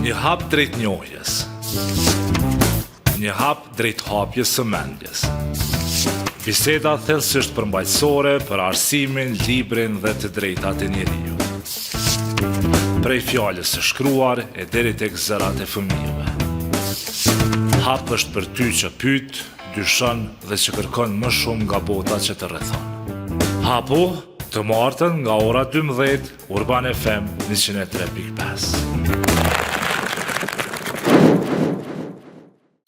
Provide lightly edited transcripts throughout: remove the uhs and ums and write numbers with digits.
Një hap drejt njohjes. Një hap drejt hapjes së mendjes. Biseda thellësisht përmbajtësore për arsimin, librin dhe të drejtat e njeriut. Prej fjalës së shkruar e deri tek zërat e fëmijëve. Hap është për ty që pyet, dyshon dhe që kërkon më shumë nga bota që të rrethon. Hapu të martën nga ora 12, Urban FM 103.5.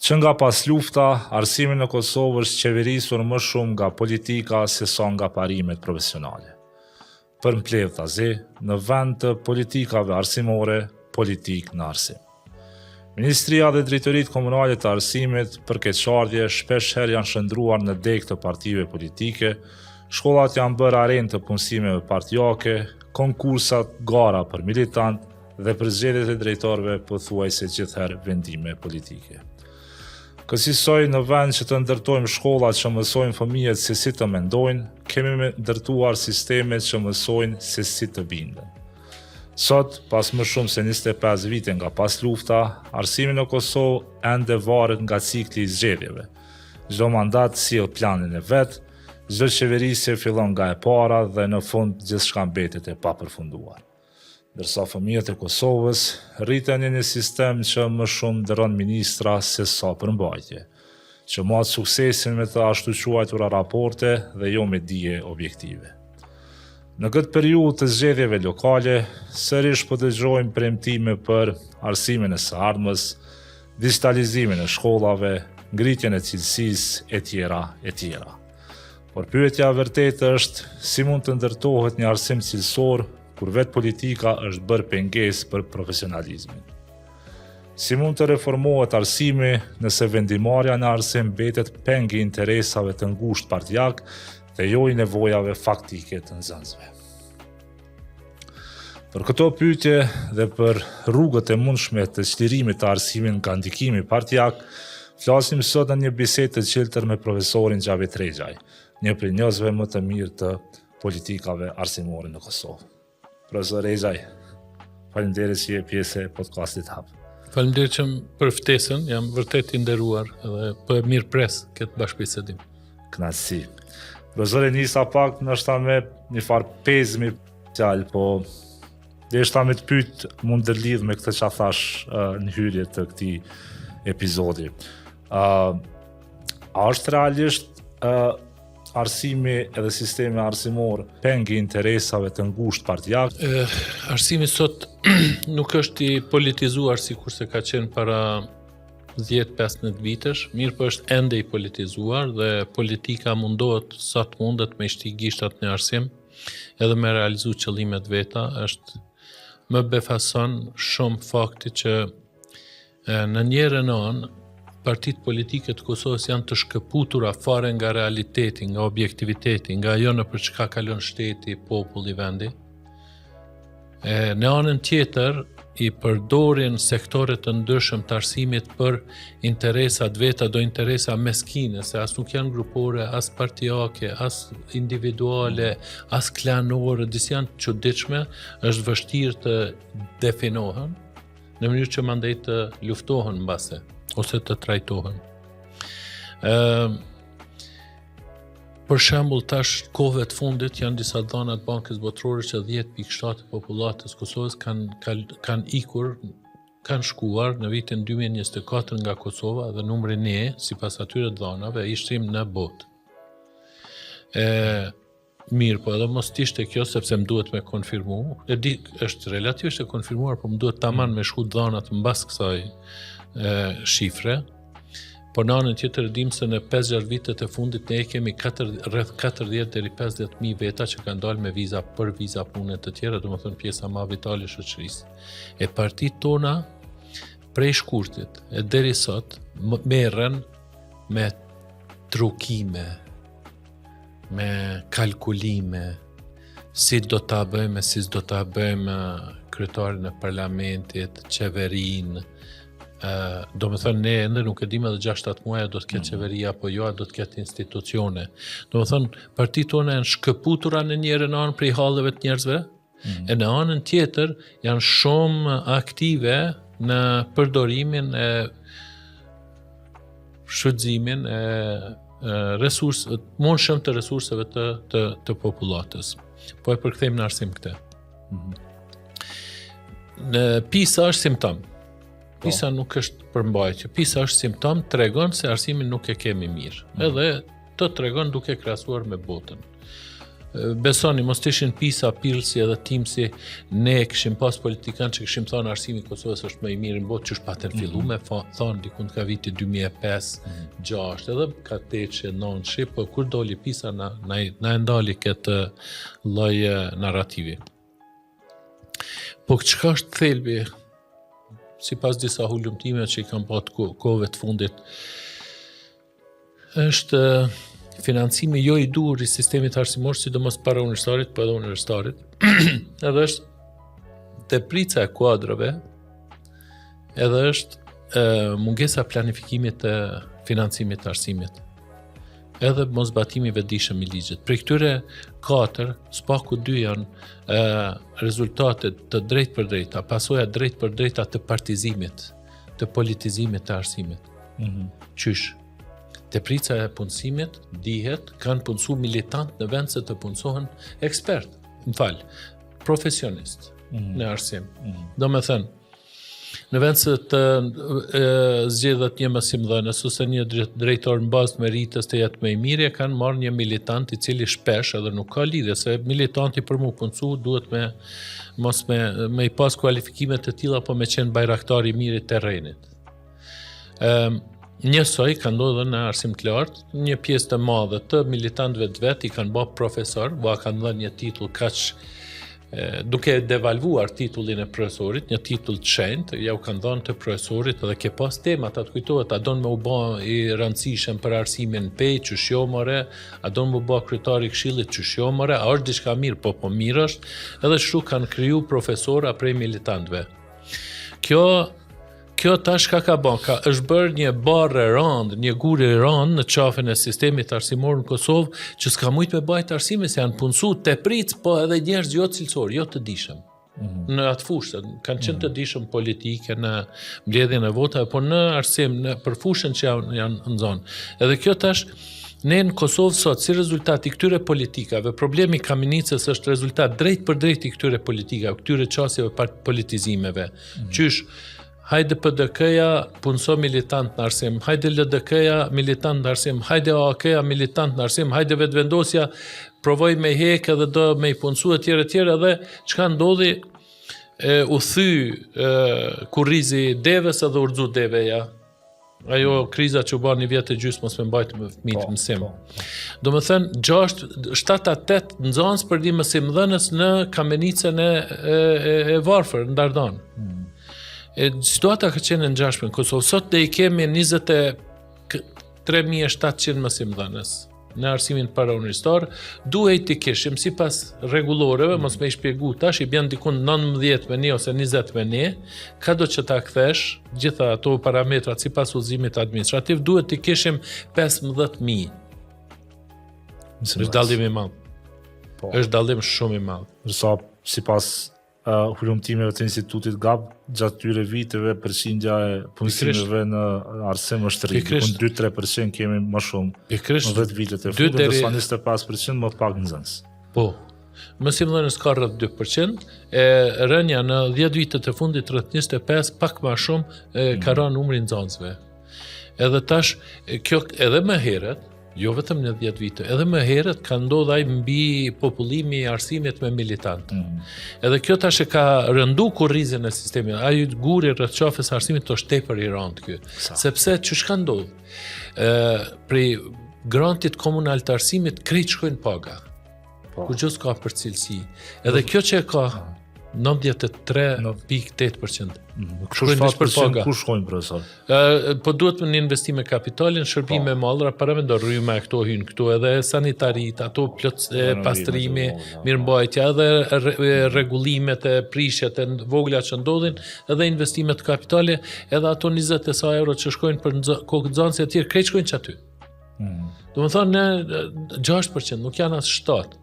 Që nga pas lufta, arsimi në Kosovë është qeverisur më shumë nga politika se sa nga parimet profesionale. Për mbledh tazi, në vend të politikave arsimore, politik në arsim. Ministria dhe drejtoritë komunale të arsimit për keqardhje shpesh herë janë shndruar në deg të partive politike, shkollat janë bërë arenë të punësimeve partijake, konkursat gara për militant dhe për zgjedhjet e drejtorëve pothuajse gjithherë vendime politike. Kësaj në vend që të ndërtojmë shkollat që mësojnë fëmijët se si të mendojnë, kemi ndërtuar sistemet që mësojnë se si të binden. Sot, pas më shumë se 25 vite nga pas lufta, arsimi në Kosovë ende varet nga cikli i zgjedhjeve. Çdo mandat sjell planin e vet, çdo qeverisje fillon nga e para dhe në fund gjithçka mbetet e papërfunduar. Ndërsa fëmijët e Kosovës rriten në një sistem që më shumë dëron ministra se sa përmbajtje, që matë suksesin me të ashtu quajtura raporte dhe jo me dije objektive. Në këtë periudhë të zgjedhjeve lokale, sërish po dëgjojmë premtime për arsimin e së ardhmës, digitalizimin e shkollave, ngritjen e cilësisë e tjera e tjera. Por pyetja vërtetë është si mund të ndërtohet një arsim cilësor kur vetë politika është bërë pengesë për profesionalizmin. Si mund të reformohet arsimi nëse vendimarrja në arsim mbetet peng i interesave të ngushtë partijak dhe jo i nevojave faktike të nxënësve. Për këto pyetje dhe për rrugët e mundshme të çlirimit të arsimit nga ndikimi partijak, flasim sot në një bisedë të qiltër me profesorin Xhavet Rexhaj, një prej njerëzve më të mirë të politikave arsimore në Kosovë. Profesor Rexhaj, faleminderit që je pjesë e podcastit Hap. Faleminderit që për ftesën, jam vërtet i nderuar dhe po e mirëpres këtë bashkëbisedim. Kënaqësi. Profesor, nisa pak ndoshta me një farë pezmi fjalë, po deshta me të pyet mund të lidh me këtë që thash në hyrje të këtij episodi. A është realisht arsimi edhe sistemi arsimor peng i interesave të ngushtë partijake? Arsimi sot nuk është i politizuar sikur se ka qenë para 10-15 vitesh, mirë po është ende i politizuar dhe politika mundohet sa të mundet me shti gishtat në arsim edhe me realizu qëllimet veta. Është më befason shumë fakti që në njërin anë partitë politike të Kosovës janë të shkëputura fare nga realiteti, nga objektiviteti, nga ajo në për çka kalon shteti, populli, vendi. Në anën tjetër, i përdorin sektore të ndryshëm të arsimit për interesat veta, do interesa meskine, se as nuk janë grupore, as partijake, as individuale, as klanore, disë janë çuditshme, është vështirë të definohen, në mënyrë që mandej të luftohen mbase ose të trajtohen. Për shembull, tash kohëve të fundit janë disa dhëna të Bankës Botërore që 10.7% e popullatës Kosovës kanë ikur, kanë shkuar në vitin 2024 nga Kosova dhe numri ne, sipas atyre dhënave, ishim në botë. Mirë, po edhe mos t'ishte kjo sepse më duhet me konfirmu. E di, është relativisht e konfirmuar, po më duhet taman me shku dhënat mbas kësaj shifre. Por në anën tjetër dim se në 5-6 vitet e fundit ne kemi rreth 40 deri 50.000 veta që kanë dalë me viza për viza pune të tjera, domethënë pjesa më vitale e shoqërisë. E partitë tona prej shkurtit e deri sot merren me trukime, me kalkulime, si do ta bëjmë, si s'do ta bëjmë kryetarin e parlamentit, qeverinë. Do me thënë ne ende nuk e dim edhe 6-7 muaj do të ketë qeveria apo jo, do të ketë institucione. Do me thënë partitë tona janë shkëputura në njërin anë prej halleve të njerëzve, e në anën tjetër janë shumë aktive në përdorimin e shfrytëzimin e resursëve, mundshëm të resurseve të popullatës. Po e përkthejmë në arsim këtë. Në PISA është simptom. PISA nuk është përmbajtje. PISA është simptom, tregon se arsimin nuk e kemi mirë. Edhe të tregon duke krahasuar me botën. Besoni, mos të ishin PISA, Pirlsi edhe Timsi, ne kishim pas politikan që kishim thonë arsimi i Kosovës është më i mirë në botë, që është paten fillu me thonë dikun ka viti 2005-2006, edhe ka 8-9, po kur doli PISA na e ndali këtë lloj narrativi. Po çka është thelbi, sipas disa hulumtime që i kam pasur kohëve të fundit, është financimi jo i dur i sistemit arsimor, sidomos para universitarit, po edhe universitarit, edhe është teprica e kuadrave, edhe është mungesa planifikimit të financimit të arsimit, edhe mosbatimi vetëdijshëm i ligjit. Për këtyre 4, spaku 2 janë rezultatet të drejt për drejta, pasoja drejt për drejta të partizimit, të politizimit të arsimit. Qysh? Teprica e punësimit, dihet, kanë punësu militant në vend se të punësohen ekspert, profesionist në arsim. Do me thënë, në vend se të zgjedhet një mësimdhënës ose një drejtor në bazë të meritës të jetë më i mirë, kanë marrë një militant i cili shpesh edhe nuk ka lidhje, se militanti për mu punësu duhet me i pas kualifikimet të tilla, po me qenë bajraktar i mirë i terrenit. Njësoj ka ndodhur në arsim të lartë, një pjesë të madhe të militantëve të vet i kanë bërë profesor, kanë dhënë një titull kaq duke devalvuar titullin e profesorit, një titull të shenjtë, ja u kanë dhënë të profesorit edhe ke pas temat, atë kujtohet, a don me u bë i rëndësishëm për arsimin pej, çush jo more, a don me u bë kryetari i këshillit, çush jo more, a është diçka mirë, po mirë është, edhe kështu kanë kriju profesora prej militantëve. Kjo tash ka bën, është bërë një barë e rëndë, një gurë e rëndë në qafën e sistemit arsimor në Kosovë, që s'ka mujt me bajt arsime, se janë punësu tepric, po edhe njerëz jo cilësor, jo të dishëm. Në atë fushë, kanë qenë të dishëm politike në mbledhjen e votave, po në arsim, për fushën që janë në zonë. Edhe kjo tash, ne në Kosovë sot, si rezultat i këtyre politikave, problemi Kaminicës është rezultat drejt për drejt i këtyre politikave, këtyre qasjeve politizimeve. Qysh, hajde PDK-ja punëso militant në arsim, hajde LDK-ja militant në arsim, hajde AK-ja militant në arsim, hajde vetëvendosja provoj me hek edhe do me i punësu e tjere, edhe çka ndodhi u thy kurrizi deves edhe urxu deveja. Ajo kriza që u bërë një vjetë e gjysë mos me mbajtë me fëmijë të mësim. Do me thënë, 7-8 nxënës për një mësimdhënës në Kamenicën e Varfër, në Dardan. Situata ka qenë në ngjashme në Kosovë. Sot ne i kemi 23.700 mësimdhënës në arsimin parauniversitar. Duhet të kishim sipas rregulloreve, mos me i shpjegu tash, i bën diku 19 me ne ose 20 me ne, kado që ta kthesh, gjitha ato parametrat sipas udhëzimit administrativ, duhet të kishim 15.000. Është dallim i madh. Është dallim shumë i madh. Sa sipas hulumtimeve të institutit GAB, gjatë tyre viteve përqindja e punësimeve në arsim është rritë. 2-3% kemi më shumë në 10 vitet e fundit, dhe sa 25% më pak nxënës. Po. Mësimdhënës ka rreth 2%, rënja në 10 vitet e fundit rreth 25, pak më shumë ka rënë numri i nxënësve. Edhe tash, kjo edhe më herët, jo vetëm në 10 vite, edhe më herët ka ndodhur ai mbi popullimi i arsimit me militant. Edhe kjo tash e ka rëndu kurrizin e sistemit. Ai guri rreth qafës arsimit është tepër i rëndë ky. Sepse ç'është ka ndodhur? Prej grantit komunal të arsimit krejt shkojnë paga. Kurrë s'ka për cilësi. Edhe kjo që e ka 93.8%. Shkojnë për paga. Ku shkojnë, profesor? Po duhet në investime kapitalin, shërbime mallra, para me do rryma e këto hynë këtu, edhe sanitarit, ato pastrimi, mirëmbajtja, edhe rregullimet e prishjet e vogla që ndodhin, edhe investimet kapitale, edhe ato 20 e sa euro që shkojnë për kokë nxënëse e tjerë, krejt shkojnë që aty. Do më thonë, 6%, nuk janë as 7%.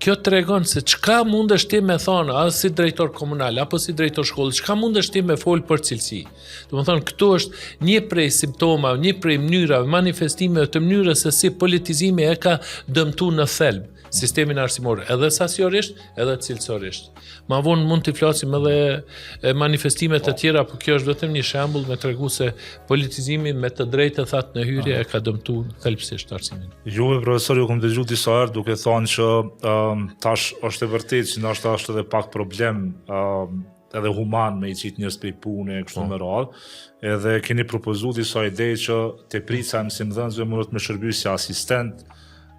Kjo tregon se çka mundesh ti me thonë, as si drejtor komunal, apo si drejtor shkolle, çka mundesh ti me fol për cilësi. Do të thonë, këtu është një prej simptomave, një prej mënyrave, manifestimeve të mënyrës se si politizimi e ka dëmtuar në thelb sistemin arsimor, edhe sasjorisht, edhe cilësorisht. Ma vonë mund të flasim edhe manifestimet të tjera, por kjo është vetëm një shembull me tregu se politizimi me të drejtë thatë në hyrje e ka dëmtuar thelbësisht arsimin. Juve, profesor, ju kom dëgju disa herë duke thonë që tash është e vërtetë që ndoshta është edhe pak problem edhe human me i qitë njerëz prej pune e kështu me radhë, edhe keni propozuar disa ide që teprica e mësimdhënësve mund të më shërbëjë si asistent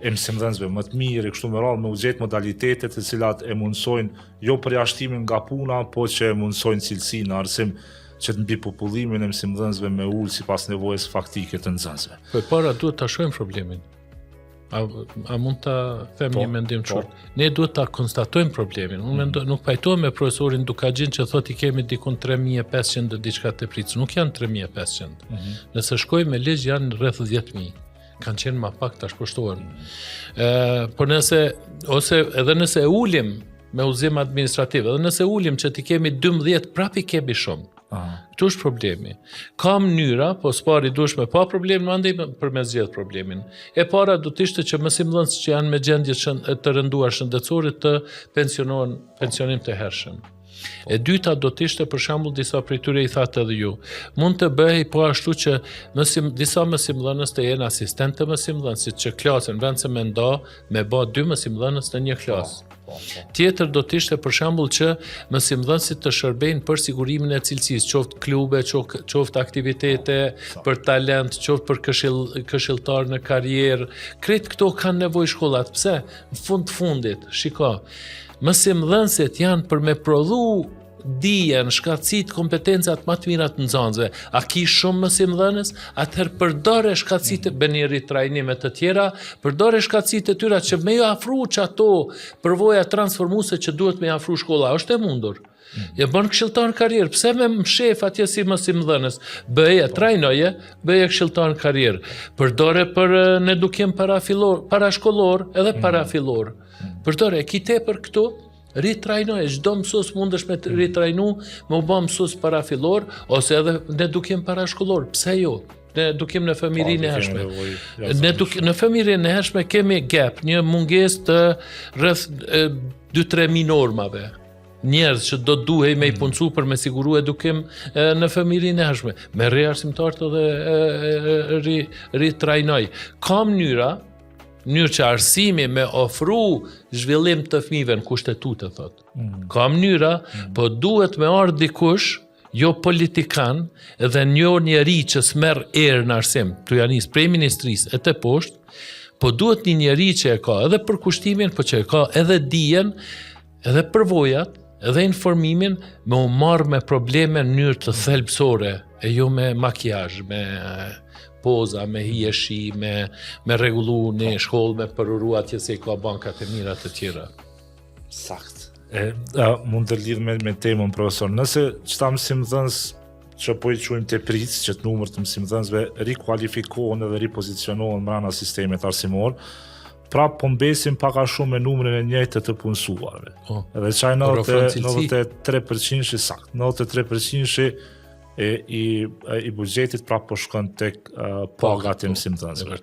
e mësimdhënësve më të mirë, kështu me radhë, me u gjetë modalitetet të cilat e mundsojnë jo përjashtimin nga puna, po që e mundsojnë cilësinë në arsim që të mbi popullimin e mësimdhënësve me ul sipas nevojës faktike të nxënësve. Po para duhet ta shohim problemin. A mund ta them një mendim short? Ne duhet ta konstatojmë problemin. Unë nuk pajtohem me profesorin Dukagjin që thotë i kemi dikun 3500 dhe diçka tepricë. Nuk janë 3500. Nëse shkojmë me ligj janë rreth 10.000. Kanë qenë ma pak tash poshtohen. Por edhe nëse ulim me udhëzim administrativ, edhe nëse ulim që ti kemi 12, prapi kemi shumë. Këtu është problemi. Ka mënyra, po s'pari duhesh me pa problemin, mandej për me zgjedh problemin. E para do të ishte që mësimdhënës që janë me gjendje të rënduar shëndetësore të pensionohen pensionim të hershëm. E dyta do të ishte për shembull disa prej tyre i thatë edhe ju. Mund të bëhej po ashtu që disa mësimdhënës të jenë asistent të mësimdhënësit që klasën vend se me nda me bë 2 mësimdhënës në një klasë. Tjetër do të ishte për shembull që mësimdhënësit të shërbejnë për sigurimin e cilësisë, qoftë klube, qoftë aktivitete për talent, qoftë për këshilltar në karrierë. Krejt këto kanë nevojë shkollat. Pse? Në fundit, shiko. Mësimdhënësit janë për me prodhu dijen, shkatësit, kompetencat më të mira të nxënësve. A ki shumë mësimdhënës? Atëherë përdore shkatësit e bëni ritrajnime të tjera, përdore shkatësit e tyra që me ju afru që ato përvoja transformuese që duhet me afru shkolla. Është e mundur. Ja bën këshilltar në karrierë. Pse me shef atje si mësimdhënës? Bëje, trajnoje, bëje këshilltar në karrierë. Përdore për në edukim parashkollor edhe parafillor. Përdore, kite për këtu, ritrajnoje, çdo mësues mundesh me ritrajnu, me u bë mësues parafillor ose edhe në edukim parashkollor. Pse jo? Në edukim në fëmijërinë e hershme. Në fëmijërinë e hershme kemi gap, një mungesë të rreth 2-3 normave. Njerëz që do duhej me i puncu për me siguru edukim në fëmijërinë e hershme. Me arsimtarët edhe ritrajnoj. Ka mënyra që arsimi me ofru zhvillim të fëmijëve në kushtetute, thotë. Ka mënyra, po duhet me ardhë dikush, jo politikan, edhe njeri që s'merr erë në arsim, tu janis prej ministrisë e të poshtë, po duhet një njeri që e ka edhe për kushtimin, po që e ka edhe dijen, edhe përvojat, edhe informimin, me u marrë me probleme në mënyrë të thelbësore, e jo me makijazh, me poza, me hijeshi, me rregullu në shkollë, me përuru atje se ka bankat e mira të tjera. Sakt. Mund të lidh me temën, profesor. Nëse çta mësimdhënës që po i quajmë tepricë, që të numër të mësimdhënësve rikualifikohen edhe ripozicionohen brenda sistemit arsimor, prap po mbesim pak a shumë me numrin e njëjtë të punësuarve. Edhe çaj 93% sakt. 93% i buxhetit prap po shkon tek pagat e mësimdhënësve.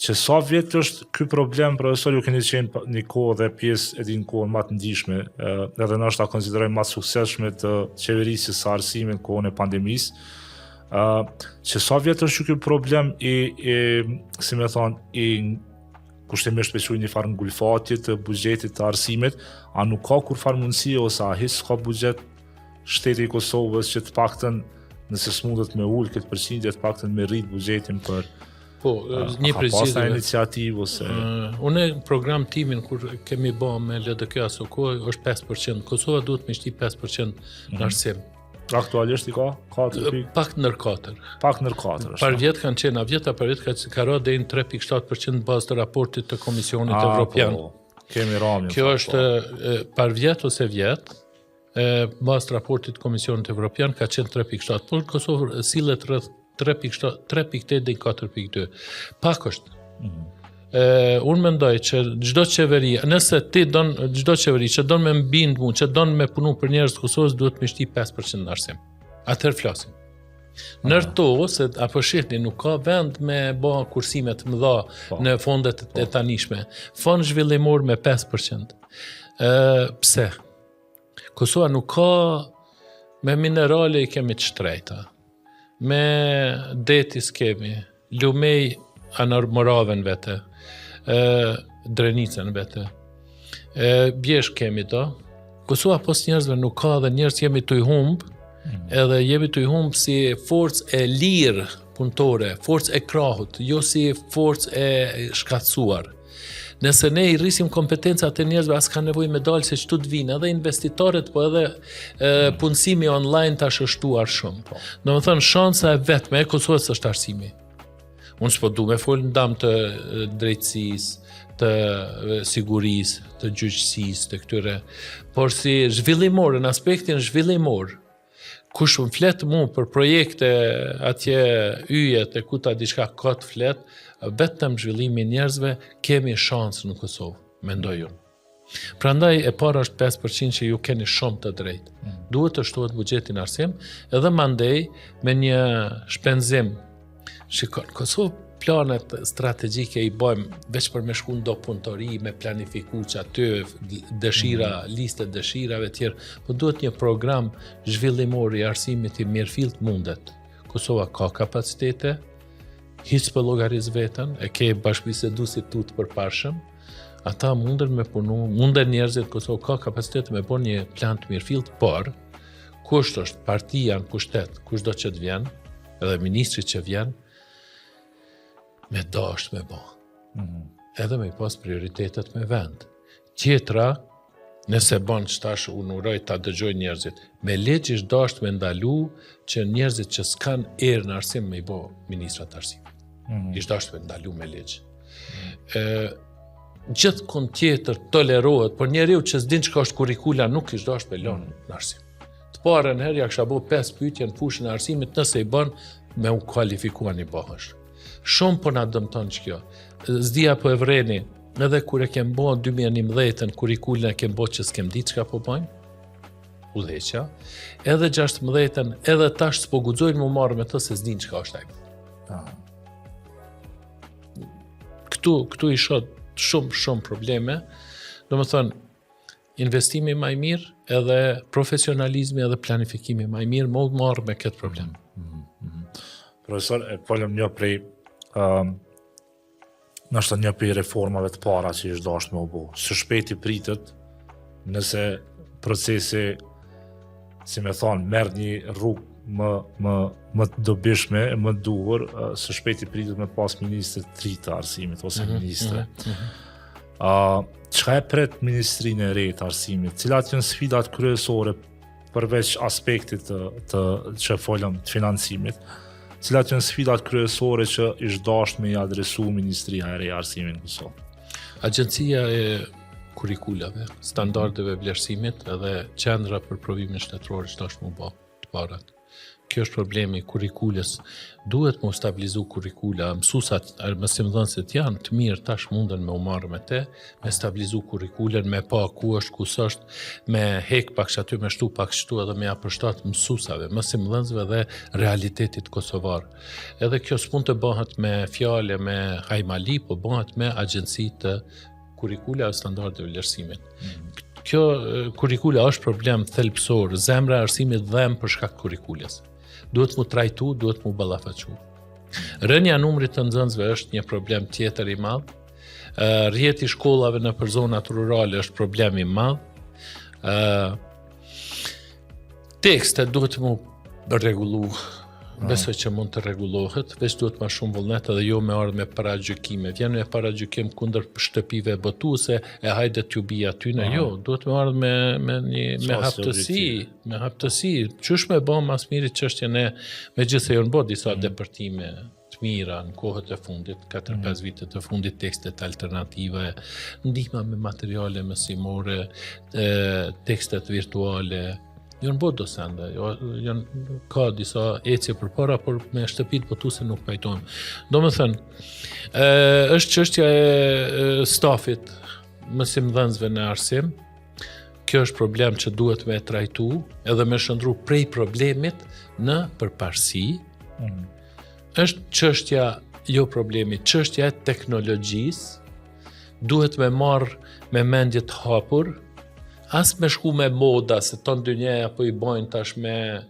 Që sa vjet është ky problem, profesor, ju keni qenë një kohë dhe pjesë e din kohën më të ndihshme, edhe ndoshta konsiderojmë më të suksesshme të qeverisë së arsimit në kohën e pandemisë. Që sa vjet është ky problem si më thon, i kushtimisht me një farë ngulfatje të buxhetit të arsimit, a nuk ka kur farë mundësie ose a hiç ka buxhet shteti i Kosovës që të paktën nëse s'mundet me ul këtë përqindje, të paktën me rrit buxhetin për një prezident iniciativë ose unë program timin kur kemi bë me LDK aso kohë është 5%. Kosova duhet me shti 5% në arsim. Aktualisht i ka 4. Pak ndër 4. Pak ndër 4. Par vjet kanë qenë, a vjeta par vjet ka rënë deri në 3.7% bazë të raportit të Komisionit Evropian. Kemi ramën. Kjo është par vjet ose vjet. Bazë të raportit të Komisionit Evropian ka qenë 3.7, por Kosova sillet rreth 3.8 dhe 4.2. Pak është. unë mendoj që çdo qeveri, nëse ti çdo qeveri që don me mbind mu, që don me punu për njerëz të Kosovës, duhet me shti 5% në arsim. Atëherë flasim. Nërto, se apo shihni, nuk ka vend me bë kursime të mëdha në fondet e tanishme. Fond zhvillimor me 5%. Pse? Kosova nuk ka me minerale i kemi të shtrejta. Me deti s'kemi, lumej anarmoraven vete, drenicën vete, bjesh kemi to. Kosova pos njerëzve nuk ka dhe njerëz jemi të i humbë, edhe jemi të i humbë si forcë e lirë punëtore, forcë e krahut, jo si forcë e shkatsuar. Nëse ne i rrisim kompetencat e njerëzve, as ka nevojë me dalë se çtu të vinë, edhe investitorët, po edhe punësimi online tash është shtuar shumë. Domethënë shansa e vetme e Kosovës është arsimi. Unë s'po du me folë në dam të drejtësisë, të sigurisë, të gjyqësisë, të këtyre, por si zhvillimor, në aspektin zhvillimor, kush më fletë mu për projekte atje yjet e kuta diçka ka të fletë, vetëm zhvillimi njerëzve kemi shansë në Kosovë, mendoj unë. Prandaj e para është 5% që ju keni shumë të drejtë. Duhet të shtohet buxhetin arsim, edhe mandej me një shpenzim. Shikon, Kosovë planet strategjike i bëjmë veç për me shku ndo punëtori, me planifiku që aty dëshira, listet dëshirave tjerë, po duhet një program zhvillimor i arsimit i mirëfillt mundet. Kosova ka kapacitete, hiç për llogaris veten, e ke bashkëbisedu si tut përparshëm, ata munden me punu, munden njerëzit, Kosova ka kapacitete me bën një plan të mirëfillt, por kusht është partia në pushtet, kushdo që të vjen, edhe ministri që vjen, me dasht me bo. Edhe me pas prioritetet me vend. Tjetra, nëse ban që tash unë uroj ta dëgjoj njerëzit, me legjish dasht me ndalu që njerëzit që s'kan erë në arsim me i bo ministrat arsim. Ish dasht me ndalu me legj. Gjithë kënd tjetër tolerohet, por njeriu që s'din çka është kurrikula nuk ish dasht me lënë në arsim. Të parën herë ja kisha bo 5 pyetje në fushën e arsimit, nëse i bën me u kualifikuan i bëhësh. Shumë po na dëmton që kjo. Zdia po e vreni, edhe kur e kem bo 2011-ën, kurrikulën e kem bo që s'kem ditë çka po bëjmë, udhëheqja, edhe 16-ën, edhe tash s'po guxojnë mu marrë me të se s'din çka është ai. Këtu i shoh shumë probleme, domethënë investimi më i mirë, edhe profesionalizmi edhe planifikimi më i mirë, më marrë me këtë problem. Profesor, e folëm një prej nështë një prej reformave të para që ishtë dashtë me u bo. Së shpejti pritet nëse procesi, si me thonë, merë një rrugë më të dobishme, më të duhur, së shpejti pritet me pas ministre të tri të arsimit, ose ministre. Çka e pret ministrinë e re të arsimit? Cilat janë sfidat kryesore përveç aspektit të që folëm të financimit? Cilat janë sfidat kryesore që ishtë dashtë me i adresu Ministria e re e arsimit në Kosovë? Agjencia e kurrikulave, standardeve vlerësimit edhe qendra për provimin shtetëror që dashtë më bë të parat. Kjo është problemi i kurrikulës. Duhet më stabilizu kurrikula, mësusat, mësimdhënësit janë të mirë, tash munden me u marrë me te, me stabilizu kurrikulën, me pa ku është, kus është, me hek pak që aty, me shtu pak shtu edhe me ja përshtat mësusave, mësimdhënësve dhe realitetit kosovar. Edhe kjo s'mund të bëhet me fjale, me hajmali, po bëhet me agjenci të kurrikula e standardeve vlerësimit. Kjo kurrikula është problem thelbësor, zemra e arsimit dhem për shkak të kurrikulës. Duhet mu trajtu, duhet mu ballafaqu. Rënja e numrit të nxënësve është një problem tjetër i madh. Rrjeti i shkollave në për zonat rurale është problem i madh. Tekstet duhet mu rregullu. Besoj që mund të rregullohet, veç duhet ma shumë vullnet edhe jo me ardhë me paragjykime. Vjen me paragjykim kundër shtëpive botuese, e hajde t'ju bija aty në jo, duhet me ardhë me haptësi, qysh me bë mas miri çështjen e, megjithëse janë bërë disa depërtime të mira në kohët e fundit, 4-5 vitet e fundit, tekstet alternative, ndihma me materiale mësimore, tekstet virtuale, Janë bo docente, ka disa ecje përpara, por me shtëpit botuese nuk pajtojmë. Do më thënë, është çështja e stafit mësimdhënësve në arsim. Kjo është problem që duhet me trajtu edhe me shëndru prej problemit në përparësi. Është çështja jo problemi, çështja e teknologjisë. Duhet me marrë me mendje të hapur, as me shku me moda, se tonë dynjeja po i bojnë tash me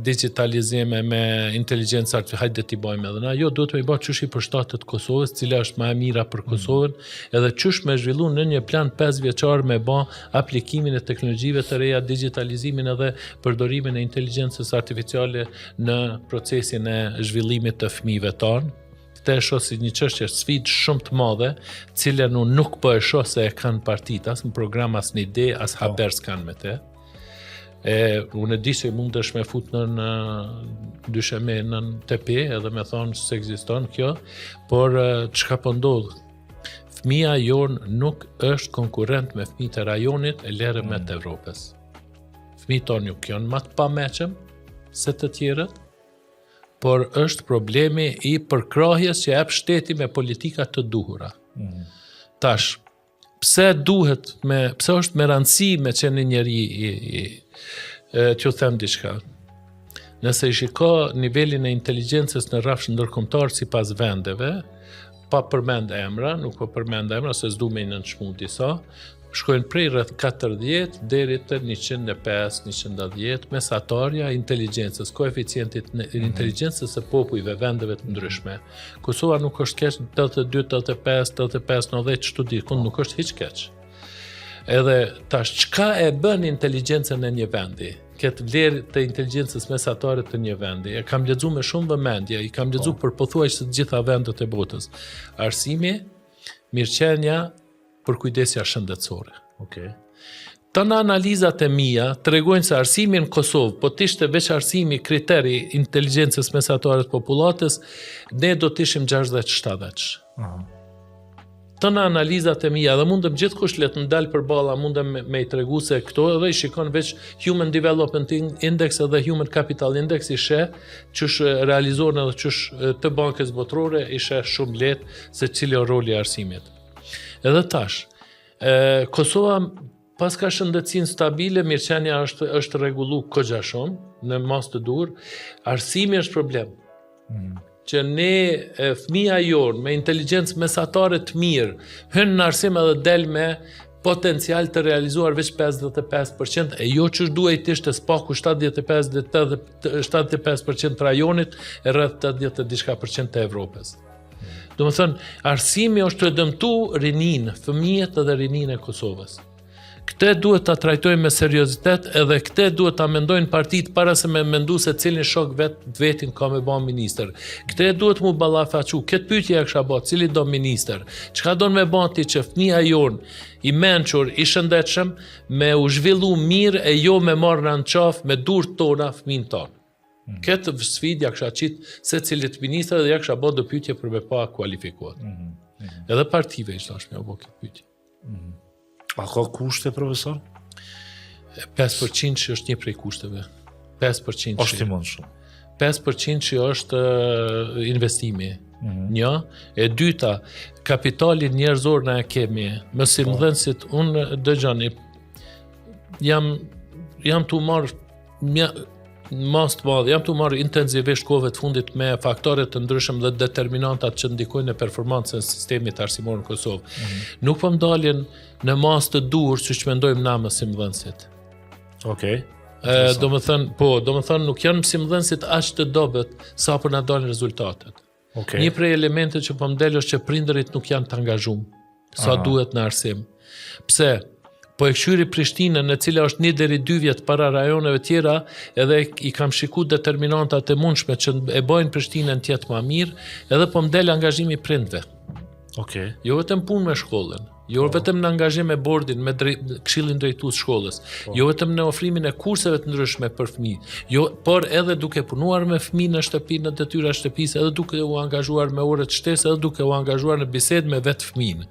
digitalizime, me inteligencë artificiale, hajde t'i bojmë edhe na. Jo, duhet me i bojë qysh i për shtatët Kosovës, cila është më e mira për Kosovën, edhe qysh me zhvillu në një plan 5 vjeçar me ba aplikimin e teknologjive të reja, digitalizimin edhe përdorimin e inteligencës artificiale në procesin e zhvillimit të fëmijëve tanë. Këtë e shoh si një çështje sfidë shumë të madhe, cilën unë nuk po e shoh se e kanë partitë, as në program, as në ide, as haber s'kanë me te. Unë e di se mundesh me fut në dysheme në TP edhe me thonë se ekziston kjo, por çka po ndodh? Fëmia jonë nuk është konkurrent me fëmijët e rajonit e lërë të Evropës. Fëmijët tonë nuk janë më të pameqëm se të tjerët, por është problemi i përkrahjes që jep shteti me politika të duhura. Tash, pse është me rëndësi me qenë njeri t'ju them diçka. Nëse i shiko nivelin e inteligjencës në rrafsh ndërkombëtar sipas vendeve, pa përmend emra, nuk po përmend emra se s'du me i nënçmu disa, shkojnë prej rreth 40 deri te 105-110 mesatarja inteligjencës, koeficientit në inteligjencës së popujve vendeve të ndryshme. Kosova nuk është keq 82, 85, 85, 90 çdo diku, nuk është hiç keq. Edhe tash çka e bën inteligjencën e një vendi? Këtë vlerë të inteligjencës mesatare të një vendi. E kam lexuar me shumë vëmendje, i kam lexuar për pothuajse të gjitha vendet e botës. Arsimi, mirëqenia, për kujdesja shëndetësore. Tëna analizat e mia tregojnë se arsimi në Kosovë, po t'ishte veç arsimi kriteri inteligjencës mesatare të popullatës, ne do t'ishim 60-70. Tëna analizat e mia, dhe mundëm gjithkusht le të ndalë për balla, mundëm me i tregu se këto edhe i shikon veç Human Development Index edhe Human Capital Index, i sheh qysh realizohen edhe qysh të bankës botërore, i sheh shumë lehtë se cili është roli i arsimit. Edhe tash, Kosova pas ka shëndetësinë stabile, mirëqenia është rregullu kogja shumë në mas të dur, arsimi është problem. Që ne fëmia jonë me inteligjencë mesatare të mirë, hyn në arsim edhe del me potencial të realizuar veç 55%, e jo që duhet të ishte spaku 75% rajonit e rreth 80 diçka % të Evropës. Do më thënë, arsimi është të dëmtu rinin, fëmijët edhe rinin e Kosovës. Këte duhet të trajtojnë me seriozitet edhe këte duhet të mendojnë partit para se me mendu se cilin shok vetin ka me ba minister. Këte duhet mu ballafaqu, këtë pyetje e kësha ba, cili do minister. Çka do me ba ti që fëmia jonë i mençur, i shëndetshëm, me u zhvillu mirë e jo me marrë në qaf me dur tona fëmin tonë. Këtë sfidë ja kësha qitë se cilit ministrë dhe ja kësha bo do pyetje për me pa kualifikuat. Edhe partive ishtë ashtë me o bo këtë pyetje. A ka kushte, profesor? 5% që është një prej kushteve. 5% është i mund shumë. 5% që është investimi. Një. E dyta, kapitalin njerëzor në e kemi. Mësimdhënësit, unë dëgjani, jam të marrë mas të madhe, jam të marrë intenzivisht kohëve të fundit me faktorët të ndryshëm dhe determinantat që ndikojnë në performancën e sistemit arsimor në Kosovë. Nuk po mdalin në mas të dur që mendojmë na mësimdhënësit. Do më thënë, nuk janë mësimdhënësit aq të dobët sa për na dalin rezultatet. Një prej elementet që po mdel është që prindërit nuk janë të angazhuar sa duhet në arsim. Pse? Po e këshyri Prishtinën, në cila është 1 deri 2 vjet para rajoneve tjera, edhe i kam shiku determinantat e mundshme që e bojnë Prishtinën tjetë ma mirë, edhe po mdel angazhimi prindve. Jo vetëm punë me shkollën, Jo vetëm në angazhim me bordin, me këshillin drejtues shkollës, jo vetëm në ofrimin e kurseve të ndryshme për fëmijë, jo, por edhe duke punuar me fëmijë në shtëpi, në detyra shtëpisë, edhe duke u angazhuar me orë të shtesë, edhe duke u angazhuar në bisedë me vetë fëmijën.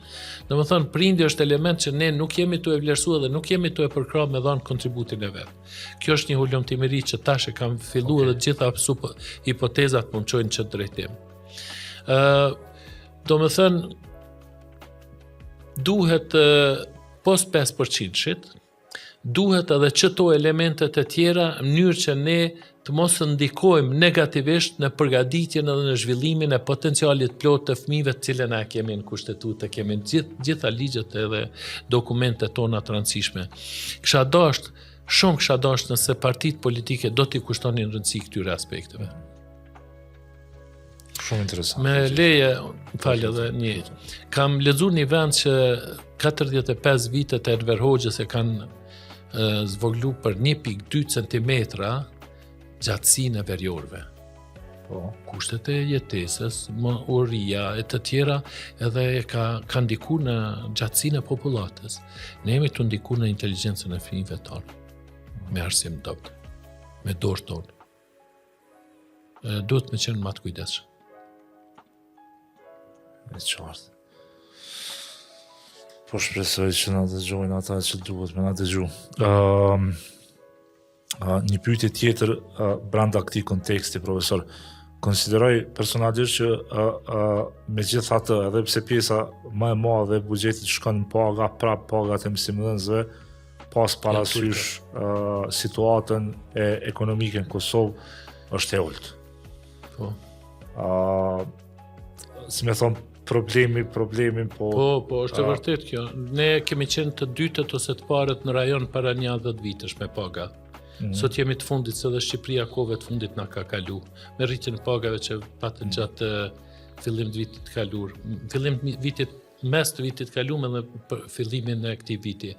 Domethënë, prindi është element që ne nuk jemi tu e vlerësuar dhe nuk jemi tu e përkrahur me dhënë kontributin e vet. Kjo është një hulumtimëri që tash e kam filluar dhe gjitha hipotezat mund çojnë çë drejtim. Domethënë, duhet pos 5%-shit, duhet edhe qëto elementet e tjera në mënyrë që ne të mos ndikojmë negativisht në përgatitjen edhe në zhvillimin e potencialit plot të fëmijëve të cilën e kemi në kushtetut, të kemi në gjitha ligjet edhe dokumentet tona të rëndësishme. Kisha dashur nëse partitë politike do t'i kushtonin rëndësi këtyre aspekteve. Shumë interesant. Me leje, falë edhe një. Kam lexuar një vend që 45 vitet e Enver Hoxhës e kanë zvoglu për 1.2 cm gjatësinë e veriorëve. Po. Kushtet e jetesës, uria e të tjera edhe ka ndikuar në gjatësinë e popullatës. Ne jemi të ndikuar në inteligjencën e fëmijëve tonë, me arsim dobët, me dorë tonë. Duhet me qenë më të kujdesshëm. E qartë. Po shpresoj që na dëgjojnë ata që duhet me na dëgju. Një pyetje tjetër brenda këtij konteksti, profesor. Konsideroj personalisht që megjithatë, edhe pse pjesa më e madhe e buxhetit shkon në paga, prap pagat e mësimdhënësve, pas parasysh situatën ekonomike në Kosovë është e ulët. Po. Si me thonë, problemin, po... Po, është e vërtet kjo. Ne kemi qenë të dytët ose të parët në rajon para 10 vitesh me paga. Sot jemi të fundit, se dhe Shqipëria kove të fundit na ka kalu. Me rritjen e pagave që patën gjatë fillim të vitit kaluar. Mes të vitit kaluar dhe për fillimin e këtij viti.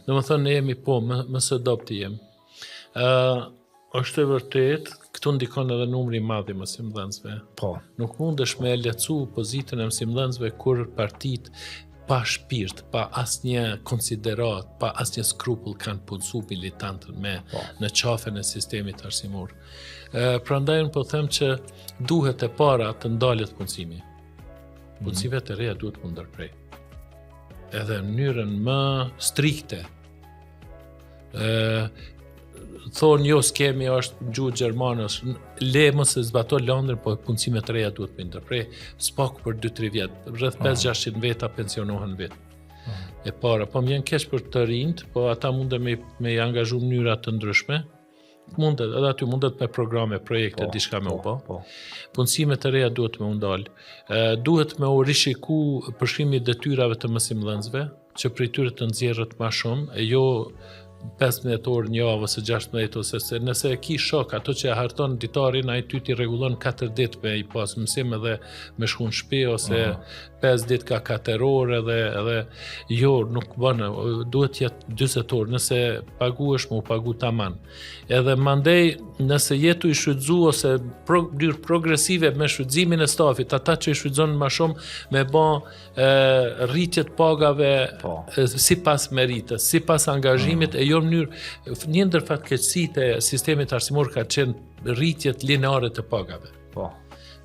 Domethënë ne jemi më së dobti jemi. Është e vërtet, këtu ndikon edhe numri i madh i mësimdhënësve. Po. Nuk mundesh me lecu pozitën e mësimdhënësve kur partitë pa shpirt, pa asnjë konsiderat, pa asnjë skrupull kanë punësu militantën në qafën e sistemit arsimor. Prandaj unë po them që duhet e para të ndalet punësimi. Punësive të reja duhet më ndërprej. Edhe në mënyrën më strikte. Thonë jo skemi është gjuhë gjermanës, le mos e zbato Londrën, po punësimet të reja duhet me ndërprej, s'pak për 2-3 vjetë, rreth 500-600 veta pensionohen vetë. E para, po më jenë keq për të rinjt, po ata mundet me i angazhu mënyra të ndryshme, edhe aty mundet me programe, projekte, diçka me u bë. Punësimet të reja duhet me u ndalë. Duhet me u rishiku përshkrimi detyrave të mësimdhënësve, që prej tyre të nxjerrët më shumë, e jo 15 orë një javë ose 16 ose se nëse e ki shok ato që e harton ditarin, ai ty ti rregullon 4 ditë me i pas mësim edhe me shku në shtëpi ose 5 ditë ka 4 orë edhe jo nuk bën, duhet jetë 40 orë, nëse paguhesh më u pagu taman. Edhe mandej nëse jetu i shfrytzu ose mënyrë progresive me shfrytëzimin e stafit, ata që i shfrytëzon më shumë me bë rritjet pagave sipas meritës, sipas angazhimit e jo në mënyrë një ndër fatkeqësitë e sistemit arsimor ka qenë rritjet lineare të pagave.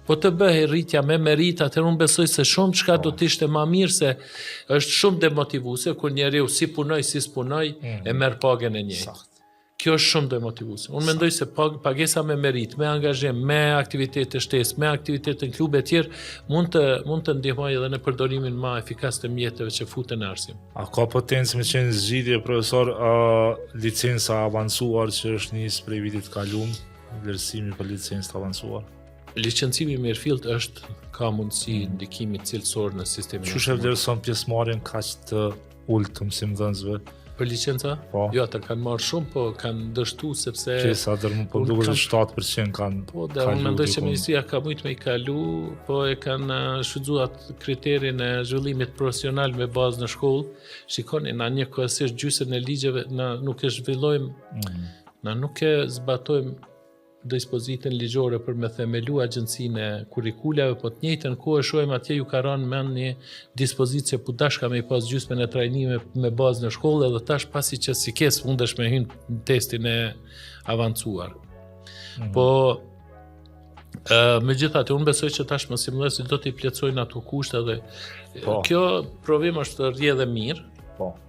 Po të bëhej rritja me merit, atëherë unë besoj se shumë çka do të ishte më mirë, se është shumë demotivuese kur njeriu si punoj, si s'punoj e merr pagën e njëjtë. Kjo është shumë demotivuese. Unë mendoj se pagesa me merit, me angazhim, me aktivitete shtesë, me aktivitete në klube e tjerë mund të ndihmojë edhe në përdorimin më efikas të mjeteve që futen në arsim. A ka potencë me qenë zgjidhje, profesor, licenca avancuar që është nisë prej vitit kaluar, vlerësimi për licencë të avancuar? Licencimi me mirëfillt ka mundësi ndikimi cilësor në sistemin. Çush e vlerëson pjesëmarrjen kaq të ulët të mësimdhënësve? Për licenca? Jo, ata kanë marrë shumë, po kanë dështu sepse... Qesa dërmë, po duket se 7% kanë po, dhe unë mendoj që Ministria ka mujtë me i kalu, po e kanë shfrytzuar kriterin e zhvillimit profesional me bazë në shkollë. Shikoni, na njëkohësisht gjysmën e ligjeve na nuk e zhvillojmë, na nuk e zbatojmë dispozitën ligjore për me themelu agjencinë e kurrikulave, po të njëjtën kohë shohim atje ju ka rënë mend një dispozitë që dashka me pas gjysmën e trajnime me bazë në shkollë edhe tash pasi që sikes mundesh me hyrë në testin e avancuar. Po megjithatë unë besoj që tash mësimdhënësit do t'i plotësojnë ato kushte dhe kjo provim është rrjedhë mirë.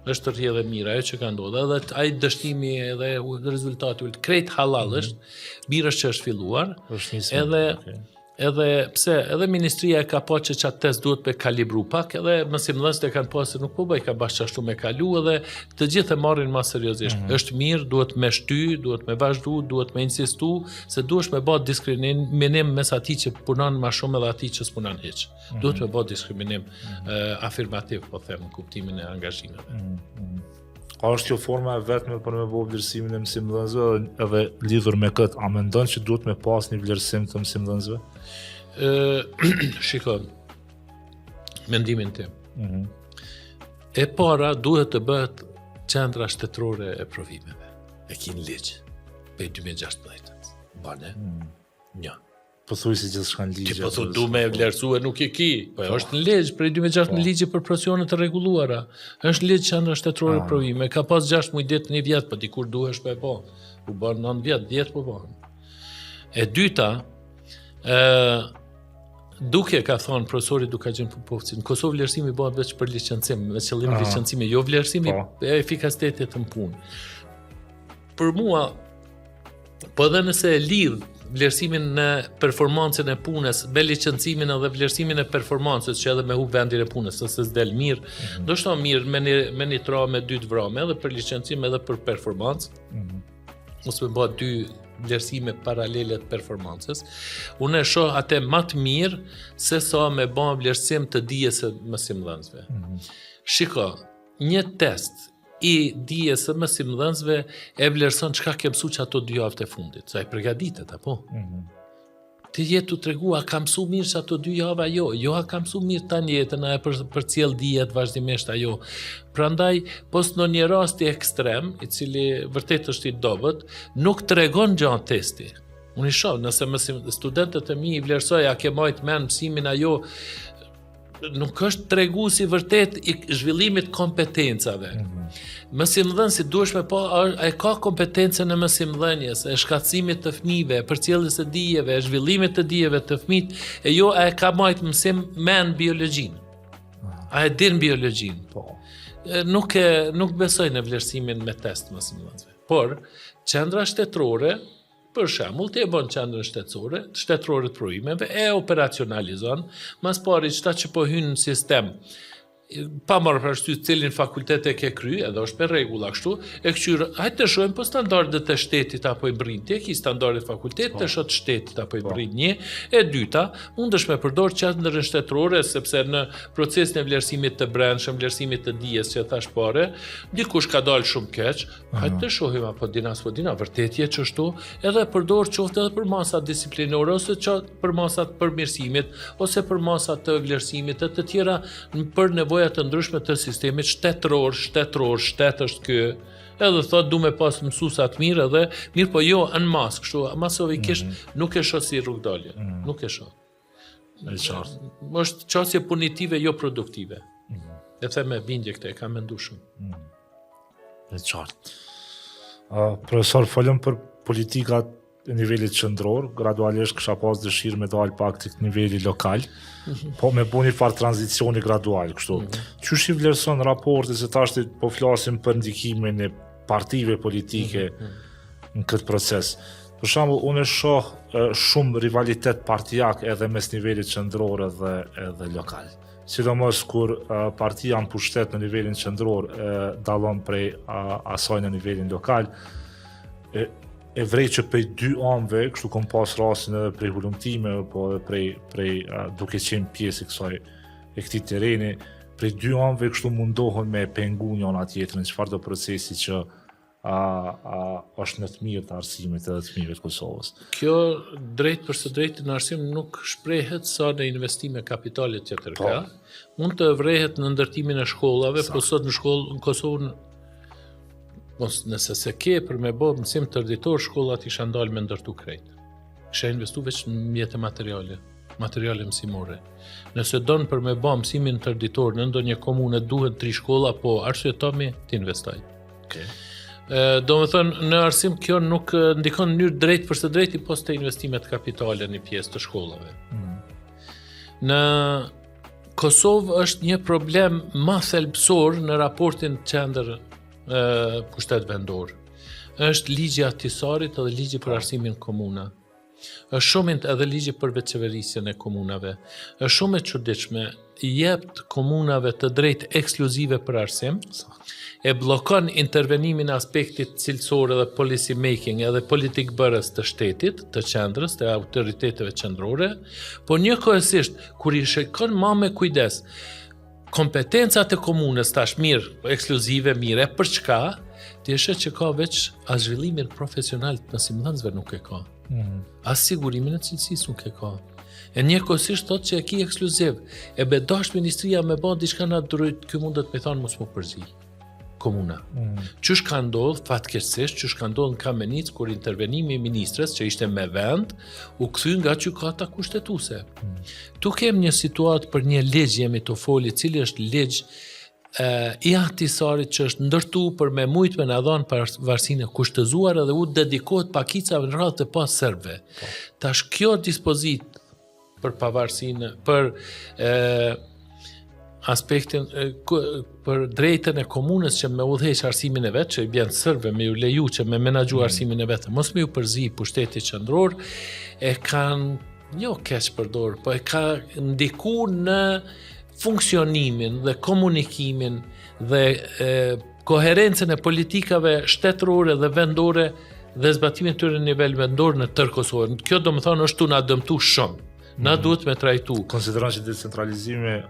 Është rrjedhë mirë ajo që ka ndodhur, edhe ai dështimi edhe rezultati krejt halal është, mirë është që është filluar. Edhe pse edhe ministria e ka pa që çat test duhet me kalibru pak, edhe mësimdhënësit e kanë pasur nuk po bëj ka bash ashtu me kalu edhe të gjithë e marrin më seriozisht. Është mirë, duhet me shty, duhet me vazhdu, duhet me insistu, se duhesh me bë diskriminim mes atij që punon më shumë edhe atij që s'punon hiç. Duhet me bë diskriminim afirmativ, po them, në kuptimin e angazhimeve. A është kjo forma e vetme për me bëu vlerësimin e mësimdhënësve edhe lidhur me këtë, a mendon që duhet me pas një vlerësim të mësimdhënësve? Shiko, mendimin tim. E para duhet të bëhet qendra shtetërore e provimeve. E kin ligj për 2016. Bane? Një. Po thuj si gjithçka në ligj. Ti po thu du me vlerësue nuk e ki. Po është në ligj, prej 2006 në ligji për profesionet të rregulluara. Është në ligj qendra shtetërore e provimeve. Ka pas 6 muaj ditë në vjet, po dikur duhesh me bë. U bën 9 vjet, 10 po bën. E dyta, duke ka thonë profesori Dukagjin Popovci, në Kosovë vlerësimi bëhet vetëm për licencim, me qëllim licencimi, jo vlerësimi e efikasitetit në punë. Për mua, po edhe nëse e lidh vlerësimin në performancën e punës, me licencimin edhe vlerësimin e performancës që edhe me hub vendin e punës, se s'del mirë, do shto mirë me një tra me 2 të vrame, edhe për licencim edhe për performancë, ose me bëhet 2 vlerësime paralele të performancës. Unë e shoh atë më të mirë se sa me bën vlerësim të dijes së mësimdhënësve. Shiko, një test i dijes së mësimdhënësve e vlerëson çka ke mësuar që ato 2 javë të fundit, sa i përgatitet apo. Ti jetu tregu a ka mësu mirë që ato 2 javë ajo, jo a ka mësu mirë tani jetën, a e përcjell dijet vazhdimisht ajo. Prandaj, pos në një rasti ekstrem, i cili vërtet është i dobët, nuk tregon gjatë testi. Unë i shoh, nëse studentët e mi i vlerësoj, a ke majt men mësimin ajo, nuk është treguesi vërtet i zhvillimit kompetencave. Mësimdhënësi duhesh me pa, e ka kompetencën e mësimdhënies, e shkatësimit të fëmijëve, e përcjelljes së dijeve, e zhvillimit të dijeve të fëmijët, e jo e ka marrë mësim me biologjinë. A e din biologjinë? Po. Nuk besoj në vlerësimin me test mësimdhënësve. Por qendra shtetërore, për shembull, ti e bën qendrën shtetërore të provimeve, e operacionalizon, mas pari çta që po hyn në sistem, pa marrë parasysh cilin fakultet e ke kry, edhe është me rregulla kështu, e këqyr, hajtë të shohim po standardet e shtetit apo i brin, ti e ki standardet fakultetit e shot shtetit apo i brin një, e dyta, mundesh me përdor qendrën shtetërore, sepse në procesin e vlerësimit të brendshëm, vlerësimit të dijes që thash pare, dikush ka dalë shumë keq, hajtë të shohim apo dina s'po dina, vërtet je çështu, edhe përdor qoftë edhe për masat disiplinore ose për masat përmirësimit ose për masat të vlerësimit të tjera për nevojat të ndryshme të sistemit shtetëror, shtet është ky. Edhe thot du me pas mësuesa të mirë edhe mirë, po jo në mas, kështu masovikisht nuk e shoh si rrugdalje. Nuk e shoh. Është çështje punitive, jo produktive. E them me bindje këtë, e kam menduar shumë. E qartë. Profesor, folëm për politikat në nivelit qendror, gradualisht kisha pas dëshirë me dalë pak tek niveli lokal, po me bu një farë tranzicioni gradual, kështu. Qysh i vlerëson raporti se tash po flasim për ndikimin e partive politike në këtë proces. Për shembull, unë shoh shumë rivalitet partijak edhe mes nivelit qendror edhe lokal. Sidomos kur partia në pushtet në nivelin qendror dallon prej asaj në nivelin lokal, e vrej që prej 2 anëve, kështu kom pas rastin edhe prej hulumtime, po edhe prej duke qenë pjesë e këtij tereni, prej 2 anëve kështu mundohen me pengu njëna tjetrën, çfarë do procesi që është në të mirë të arsimit edhe të fëmijëve të Kosovës. Kjo drejt për së drejtë në arsim nuk shprehet sa në investime kapitalit tjetër ka. Mund të vrehet në ndërtimin e shkollave, po sot në shkollë në Kosovë nëse se ke për me bë mësim tërditor, shkollat isha ndalë me ndërtu krejt. Kisha investu veç në mjete materiale mësimore. Nëse donë për me ba mësimin tërditor në ndonjë komune duhet 3 shkolla, po arsyetomi t'investoj. Okay. Do me thënë, në arsim kjo nuk ndikon në njërë drejt përse drejti pos të investimet kapitale një pjesë të shkollave. Në Kosovë është një problem ma thelbësor në raportin qendër pushtet vendor. Është ligji atisarit edhe ligji për arsimin komuna. Është shumë edhe ligji për veçeverisjen e komunave. Është shumë e çuditshme, jep komunave të drejtë ekskluzive për arsim, e bllokon intervenimin e aspektit cilësor edhe policy making edhe politik bërës të shtetit, të qendrës, të autoriteteve qendrore, po njëkohësisht kur i shikon ma me kujdes kompetencat e komunës tash mirë, ekskluzive mirë, për çka? Ti e sheh që ka veç as zhvillimin profesional të mësimdhënësve nuk e ka. As sigurimin e cilësisë nuk e ka. E njëkohësisht thot që e ki ekskluziv. E bedash ministria me ba diçka na drejt, ky mundet me thonë mos më përzi. Komuna. Qysh ka ndodhur fatkeqësisht, qysh ka ndodhur në Kamenic kur intervenimi i ministres që ishte me vend u kthy nga gjykata kushtetuese. Tu kem një situatë për një ligj jemi të foli, i cili është ligj i atisarit që është ndërtu për me mujt me në dhanë pavarësinë e kushtëzuar edhe u dedikohet pakicave në radhë të pas serbëve. Tash kjo dispozit për pavarësinë, për aspektin, për drejtën e komunës që me udhëheq arsimin e vet, që i bjen serbëve me ju leju që me menaxhu arsimin e vet, mos me ju përzi pushtetit qendror, e kanë jo keq përdor, po e ka ndiku në funksionimin dhe komunikimin dhe koherencën e politikave shtetërore dhe vendore dhe zbatimin të tyre në nivel vendor në tërë Kosovën. Kjo do më thonë është tu na dëmtu shumë. Na duhet me trajtu. Konsideron që decentralizimi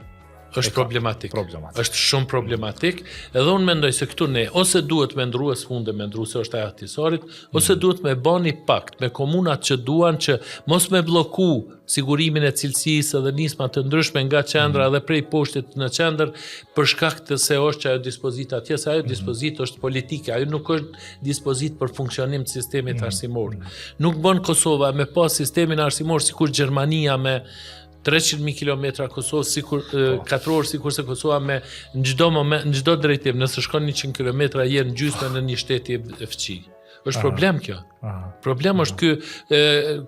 është problematik. Është shumë problematik. Edhe unë mendoj se këtu ne ose duhet me ndrua s'funde me ndru se është e atisarit, ose duhet me bani pakt me komunat që duan që mos me bloku sigurimin e cilësisë edhe nisma të ndryshme nga qendra dhe prej poshtit në qendër për shkak të se është që ajo dispozit atje, se ajo dispozit është politike, ajo nuk është dispozit për funksionim të sistemit arsimor. Nuk bën Kosova me pas sistemin arsimor sikur Gjermania me 300.000 kilometra Kosovë, sikur 4 orë sikur se Kosova me në çdo moment, në çdo drejtim, nëse shkon 100 kilometra je në gjysmë në një shtet i fqi. Është problem kjo. Problem është ky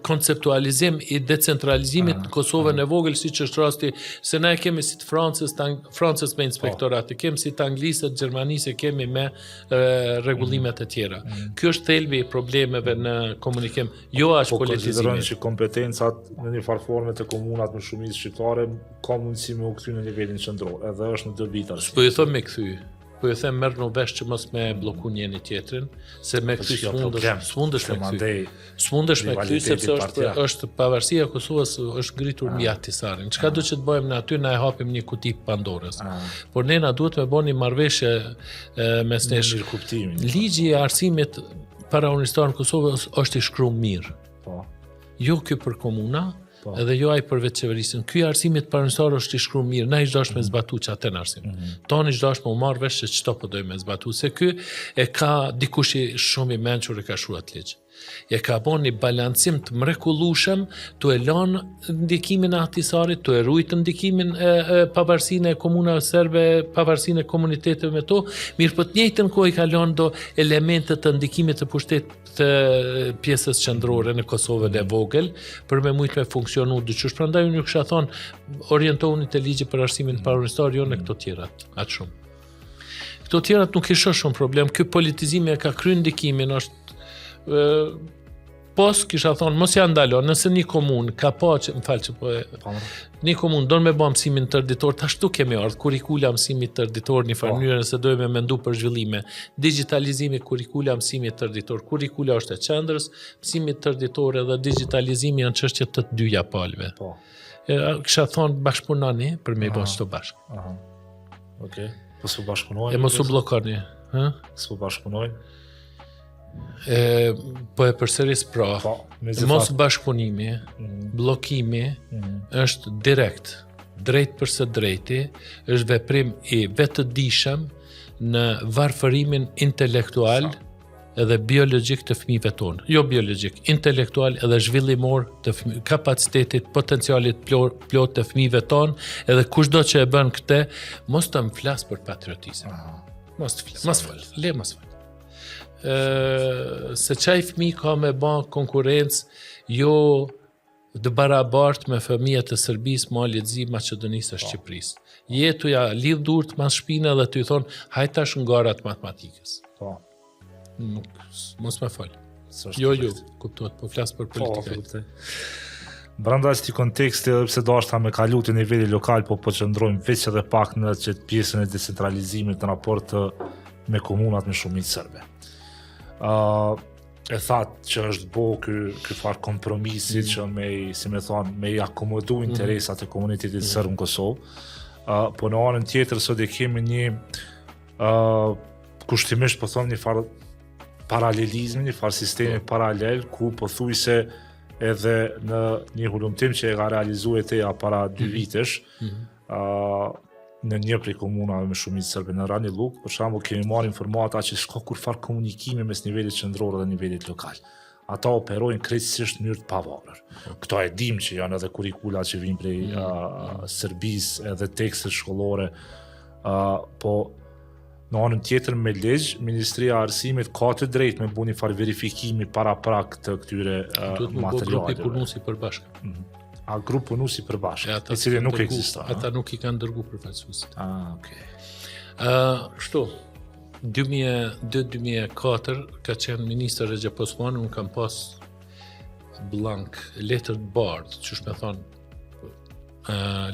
konceptualizim i decentralizimit në Kosovën e vogël, siç është rasti se na e kemi si të Francës me inspektorate, kemi si të Anglisë, të Gjermanisë, kemi me rregullimet e tjera. Ky është thelbi i problemeve në komunikim, jo as politizimi. Konsideron që kompetencat në një farë forme të komunat me shumicë shqiptare ka mundësi me u kthy në nivelin qendror, edhe është në dy vite. Po i them me kthy. Po ju them merr në vesh që mos me bloku njëri tjetrin, se me kthy s'mundesh me kthy. S'mundesh me kthy sepse është pavarësia e Kosovës është ngritur mbi atisarin. Çka do që të bëjmë ne aty, na e hapim një kuti Pandorës. Por ne na duhet me bëni marrëveshje mes nesh. Ligji i arsimit parauniversitar në Kosovë është i shkruar mirë. Po. Jo ky për komuna, edhe jo ai për veçeverisjen. Ky arsimit parauniversitar është i shkruar mirë, na i dosh me zbatu çatë në arsim. Tani dosh me u marr vesh se çto po dojmë me zbatu, se ky e ka dikush i shumë i mençur e ka shkruar atë ligj. E ka bën një balancim të mrekullueshëm, tu e lënë ndikimin e atisarit, tu e rujt ndikimin e pavarësinë e komunave serbe, pavarësinë e komuniteteve me to, mirë po të njëjtën kohë i ka lënë do elemente të ndikimit të pushtetit të pjesës qendrore në Kosovën e vogël për me mujt me funksionu dyqysh. Prandaj unë kisha thonë orientohuni te ligji për arsimin parauniversitar, jo në këto tjerat, aq shumë. Këto tjerat nuk kisha shumë problem. Ky politizimi e ka kryer ndikimin, është pos kisha thonë mos ja ndalon, nëse një komunë ka pa që një komunë don me bë mësimin tërditor, tash tu kemi ardhur kurrikula mësimit tërditor në farë mënyrë se dojmë mendu për zhvillime, digitalizimi kurrikula mësimit tërditor, kurrikula është e qendrës, mësimi tërditor dhe digitalizimi janë çështje të dyja palëve. Po. Kisha thonë bashkëpunoni për me bë çdo bashkë. Okej. Po s'u bashkëpunojnë. E mos u bllokoni, ë? S'u bashkëpunojnë. Po e përsëris pra, mos bashkëpunimi, bllokimi është direkt, drejt përse drejti, është veprim i vetëdijshëm në varfërimin intelektual edhe biologjik të fëmijëve tonë. Jo biologjik, intelektual edhe zhvillimor të kapacitetit, potencialit plot të fëmijëve tonë, edhe kushdo që e bën këtë, mos të më flas për patriotizëm. Mos fal. Se qaj fëmijë ka me ban konkurencë jo të barabartë me fëmijët të Serbisë, Malit, Zi, Maqedonisë e Shqipërisë. Jetuja lidh durët mas shpine dhe të i thonë, hajtash ngarat matematikës. Mos me fal. Jo, kuptohet, po flas për politikë. Brenda këtij konteksti, edhe pse dashta me kalu te niveli lokal, po qëndrojmë veç edhe pak në çet pjesën e decentralizimit në raport me komunat me shumicë serbe. E thatë që është bo ky farë kompromisi që me i akomodu interesat e komunitetit sërb në Kosovë, po në anën tjetër sot e kemi një kushtimisht po thonë një farë paralelizmi, një farë sistemi paralel ku po thuj se edhe në një hulumtim që e ka realizuar teja para 2 vitesh, në një prej komunave me shumicë serbe në Rani Luk, për shembull kemi marrë informata që s'ka kur farë komunikimi mes nivelit qendror dhe nivelit lokal. Ata operojnë krejtësisht në mënyrë të pavarur. Këto e dim që janë edhe kurikula që vijnë prej Serbisë, edhe tekstet shkollore, po në anën tjetër me ligj, Ministria e Arsimit ka të drejtë me bu një farë verifikimi para prak të këtyre materialeve. Grupi punuesi përbashkë. A grup punuesi përbashkë, i cili nuk ekziston. Ata nuk i kanë dërguar përfaqësuesit. Okay. Kështu, 2002-2004 ka qenë ministër Recep Osmani, unë kam pas blank, letër të bardhë, që shme thonë,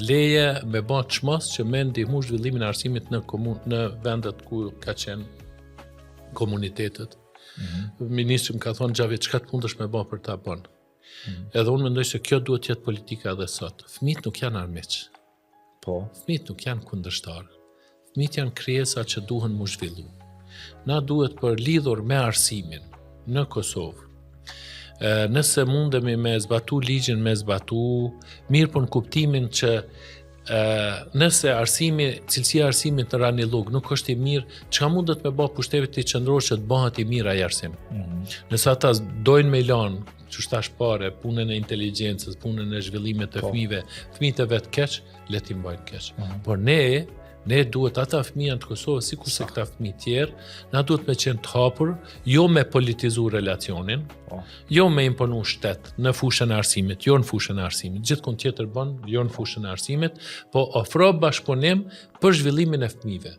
leje me ba çmas që me ndihmu zhvillimin e arsimit në vendet ku ka qenë komunitetet. Ministri më ka thonë, Xhavi, çka të mundesh me ba për ta bën? Edhe unë mendoj se kjo duhet jetë politika edhe sot. Fëmijët nuk janë armiq. Fëmijët nuk janë kundërshtar. Fëmijët janë krijesa që duhen mu zhvillu. Na duhet për lidhur me arsimin në Kosovë. Nëse mundemi me zbatu ligjin, me zbatu mirë për në kuptimin që nëse cilësia e arsimit në Rani Lug nuk është i mirë, çka mundet me bë pushtetit qendror që të bëhet i mirë ai arsim? Nëse ata dojnë me lanë, që shtash pare, punën e inteligjencës, punën e zhvillimit të fëmijëve, fëmijët e vetë keq, le t'i mbajnë keq. Por ne duhet ata fëmijën të Kosovës, sikur se këta fëmijë tjerë, na duhet me qenë të hapur, jo me politizu relacionin, jo me imponu shtet në fushën e arsimit, jo në fushën e arsimit, gjithkund tjetër bën, jo në fushën e arsimit, po ofro bashkëpunim për zhvillimin e fëmijëve.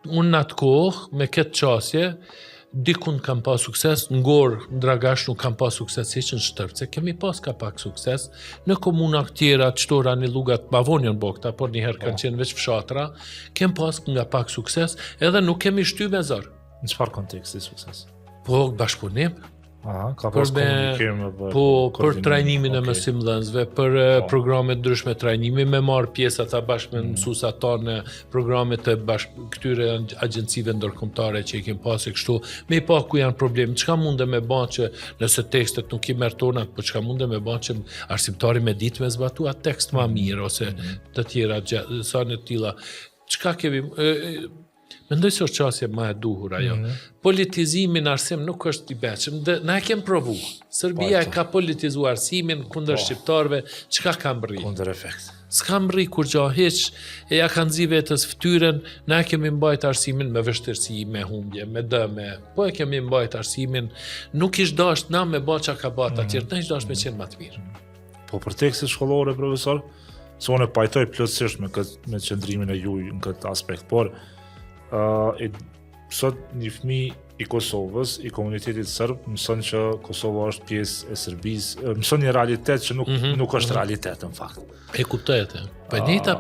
Unë në atë kohë, me këtë qasje, dikun kam pas sukses, në Gorë, në Dragash nuk kam pas sukses hiç në Shtërce, kemi pas ka pak sukses, në komuna tjera, qëto Rani Lugat, Bavonion Bokta, por njëherë kanë qenë veç fshatra, kem pas nga pak sukses, edhe nuk kemi shty me zër. Në çfarë konteksti sukses? Po, bashkëpunim. Ka pas komunikim për trajnimin e mësimdhënësve, për programe të ndryshme trajnimi, me marr pjesë ata bashkë me mësuesat tanë në programe të këtyre agjencive ndërkombëtare që i kemi pasur kështu, me pa ku janë probleme, çka mundem me bën që nëse tekstet nuk i merr tonat, po çka mundem me bën që arsimtari me ditë me zbatuar tekst më mirë ose të tjera sa në të tilla. Çka kemi mendoj se është qasje ma e duhur ajo. Politizimi në arsim nuk është i beqëm. Na e kem provu. Serbia e ka politizuar arsimin kundër shqiptarve, çka ka mbri? Kundër efekt. S'ka mbri kur gjo hiq, e ja kanë zi vetës ftyren, na e kemi mbajt arsimin me vështirësi, me humbje, me dëme, po e kemi mbajt arsimin, nuk ish dasht na me ba qa ka bata tjerë, na ish dasht me qenë ma të mirë. Po për tekstit shkollore, profesor, se unë e pajtoj plotësisht me qëndrimin e juj në këtë aspekt, por sot një fëmijë i Kosovës, i komunitetit sërb, mëson që Kosova është pjesë e Serbisë, mëson një realitet që nuk është realitet në fakt. E kuptojete. Po njëta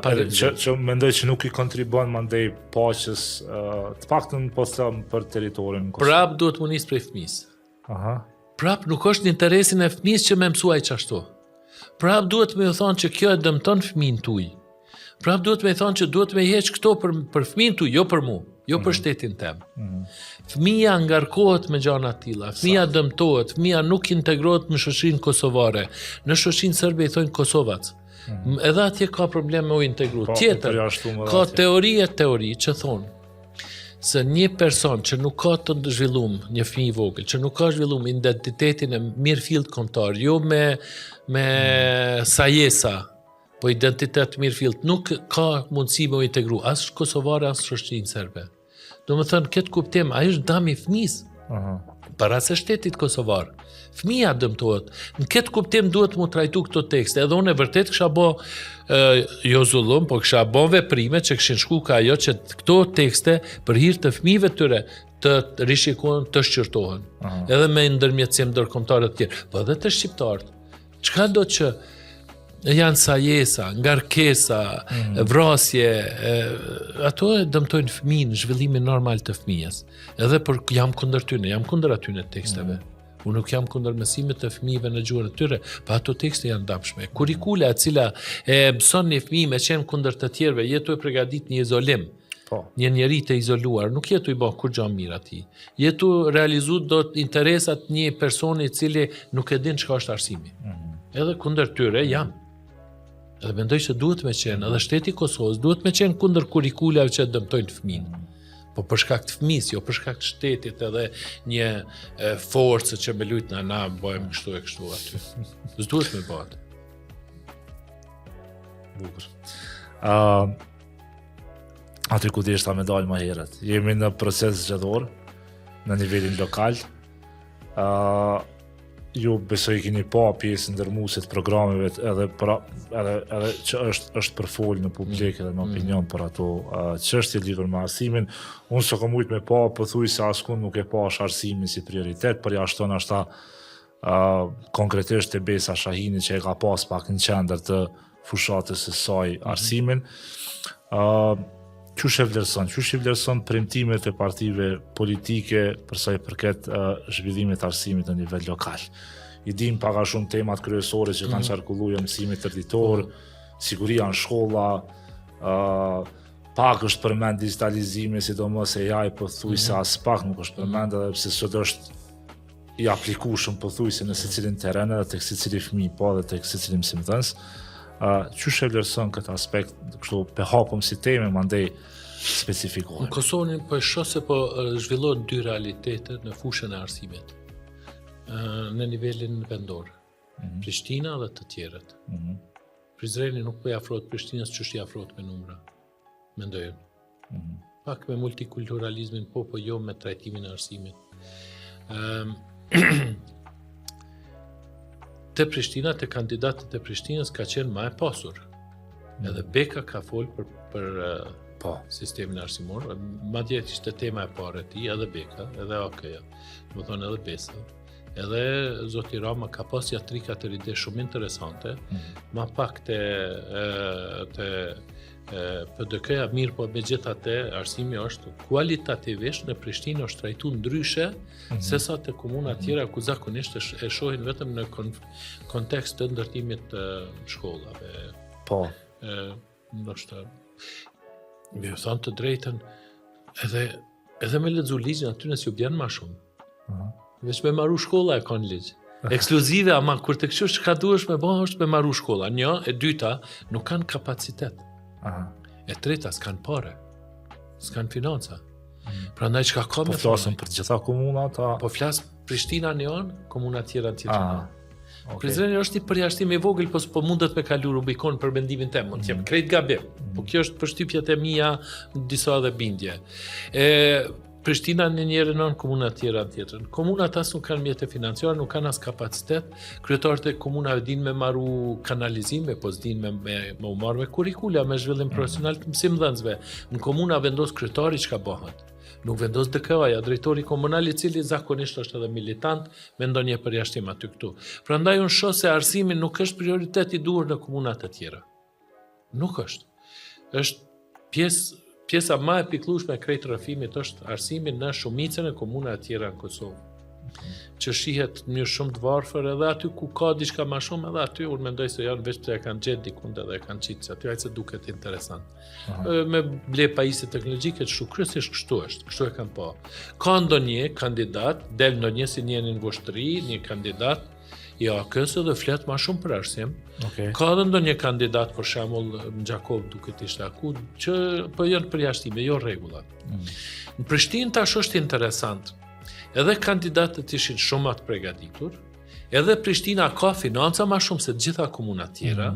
që mendoj që nuk i kontribon mandej paqes, të paktën po them për territorin Kosovë. Prap duhet mu nis prej fëmijës. Prap nuk është në interesin e fëmijës që me mësuaj qashtu. Prap duhet me thonë që kjo e dëmton fëmijën tuaj. Prap duhet me thonë që duhet me heq këto për fëmijën tuaj, jo për mu, jo për shtetin tem. Fëmija ngarkohet me gjana tilla, fëmija dëmtohet, fëmija nuk integrohet në shoqërinë kosovare. Në shoqërinë serbe i thonë Kosovac. Edhe atje ka problem me u integru. Tjetër, ka teori që thonë se një person që nuk ka të zhvillum, një fëmijë i vogël, që nuk ka zhvillum identitetin e mirëfillt kombëtar, jo me sajesa, po identitet mirëfillt, nuk ka mundësi me u integru, as kosovare, as shoqërinë serbe. Do më thënë, këtë kuptim, ajo është dëm i fëmijës, para se shtetit kosovar. Fëmija dëmtohet. Në këtë kuptim duhet mu trajtu këto tekste. Edhe unë e vërtet kësha bo, jo zullum, po kësha bo veprime që këshin shku ka ajo që këto tekste për hir të fëmijëve tyre të rishikohen, të shqyrtohen. Edhe me ndërmjetësim ndërkombëtar të tjerë. Po edhe të shqiptarët. Çka do që janë sajesa, ngarkesa, vrasje, ato e dëmtojnë fëmijën, zhvillimin normal të fëmijës. Edhe për jam kundër tyne, jam kundër atyne teksteve. Unë nuk jam kundër mësimit të fëmijëve në gjuhën e tyre, pa ato tekste janë dapshme. Kurikula e cila e mëson një fëmijë me qenë kundër të tjerëve, jetu e pregadit një izolim. Një njeri të izoluar, nuk jetu i bërë kur gjo mirë ati. Jetu realizu do të interesat një personi cili nuk e din çka është arsimi. Edhe kundër tyre jam. Edhe mendoj që duhet me qenë, edhe shteti Kosovës duhet me qenë kundër kurikulave që dëmtojnë fëmijën. Po për shkak të fëmijës, jo për shkak të shtetit edhe një forcë që me lujt na bëjmë kështu e kështu aty. S'duhet me bëhet. Bukur. Aty ku deshta me dalë më herët. Jemi në proces zgjedhor në nivelin lokal. Ju besoj keni pa pjesë ndërmuese të programeve edhe që është përfol në publik edhe në opinion për ato çështje lidhur me arsimin. Unë s'o kam ujt me pa, pothuajse askund nuk e pa arsimin si prioritet, por jashton ashta konkretisht e Besa Shahini që e ka pas pak në qendër të fushatës së saj arsimin. Qysh e vlerëson premtimet e partive politike për sa i përket zhvillimit të arsimit në nivel lokal. I dim paka shumë temat kryesore që kanë qarkulluar, mësimit tërditor, siguria në shkolla, pak është përmend digitalizimi, sidomos e AI pothuajse as pak nuk është përmend, edhe pse sot është i aplikueshëm pothuajse në secilin terren edhe tek secili fëmijë, po edhe tek secili mësimdhënës. Qysh e vlerëson këtë aspekt, kështu pe hapëm si temë, mandej specifikohen. Në Kosovën po e shoh se po zhvillohen dy realitete në fushën e arsimit. Në nivelin vendor. Prishtina dhe të tjerët. Prizreni nuk po i afrohet Prishtinës që është i afrohet me numra. Mendoj. Pak me multikulturalizmin, po jo me trajtimin e arsimit. Te Prishtina, te kandidatët e Prishtinës ka qenë më e pasur. Edhe Beka ka folë për sistemin arsimor, madje ishte tema e parë e tij, edhe Beka, edhe OK-ja. Do thonë edhe Besa. Edhe zoti Rama ka pas jatrika të ide shumë interesante, ma pak te PDK-ja mirë, po megjithatë arsimi është kualitativisht në Prishtinë është trajtuar ndryshe se sa te komuna tjera ku zakonisht e shohin vetëm në kontekst të ndërtimit të shkollave. Po. Ndoshta me thonë të drejtën, edhe me lexu ligjin aty nëse ju bjen më shumë. Veç me marru shkolla e kanë ligj. Ekskluzive, ama kur të kështu çka duhesh me bëj është me marru shkolla. Një, e dyta, nuk kanë kapacitet. E treta, s'kan pare, s'kan financa. Prandaj çka ka me flasën për gjitha komunat, po flas Prishtina në janë, komuna tjera tjetër. Prizreni është i përjashtim i vogël, po mundet me kalu Rubikon për mendimin tim, mund të jem krejt gabim. Po kjo është përshtypjet e mia, disa dhe bindje. Prishtina në njëre nën, komuna tjera në tjetër. Komunat as nuk kanë mjete financiare, nuk kanë as kapacitet. Kryetarët e komunave din me marru kanalizime, po s'din me u marrë me kurikula, me zhvillim profesional të mësimdhënësve. Në komuna vendos kryetari çka bëhet. Nuk vendos DK-ja, drejtori komunal i cili zakonisht është edhe militant me ndonjë përjashtim aty këtu. Prandaj unë shoh se arsimi nuk është prioritet i duhur në komunat e tjera. Nuk është. Është pjesa më e pikëllueshme e krejt rrëfimit është arsimi në shumicën e komunave të tjera në Kosovë. që shihet në mënyrë shumë të varfër, edhe aty ku ka diçka më shumë, edhe aty unë mendoj se janë veç pse e kanë gjetë dikund edhe e kanë qitë, aty ai se duket interesant. Me ble pajisje teknologjike kështu kryesisht kështu është, kështu e kanë pa. Ka ndonjë kandidat, del ndonjë si një ngushtri, një kandidat i AK-s dhe flet më shumë për arsim. Okay. Ka edhe ndonjë kandidat, për shembull Gjakov duket ishte aku, që po janë përjashtime, jo rregulla. Në Prishtinë tash është interesant. Edhe kandidatët ishin shumë të përgatitur, edhe Prishtina ka financa më shumë se të gjitha komunat tjera,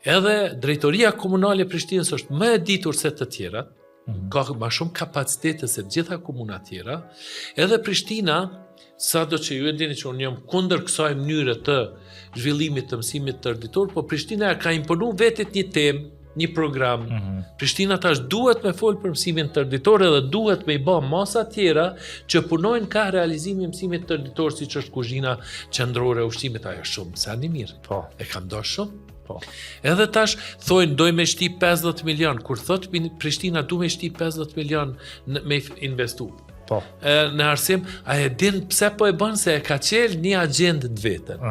edhe drejtoria komunale e Prishtinës është më e ditur se të tjerat, ka më shumë kapacitete se të gjitha komunat tjera, edhe Prishtina, sado që ju e dini që unë jam kundër kësaj mënyre të zhvillimit të mësimit tërditor, po Prishtina ka imponu vetit një temë, një program. Prishtina tash duhet me folë për mësimin tërditor edhe duhet me i bë masa tjera që punojnë ka realizimi i mësimit tërditor, siç është kuzhina qendrore e ushqimit, ajo shumë sa një mirë. Po. E kam dashur shumë. Po. Edhe tash thojnë doj me shti 50 milion, kur thot Prishtina du me shti 50 milion me investu. Po. Në arsim, a e din pse po e bën, se e ka qelë një agjendë të vetën.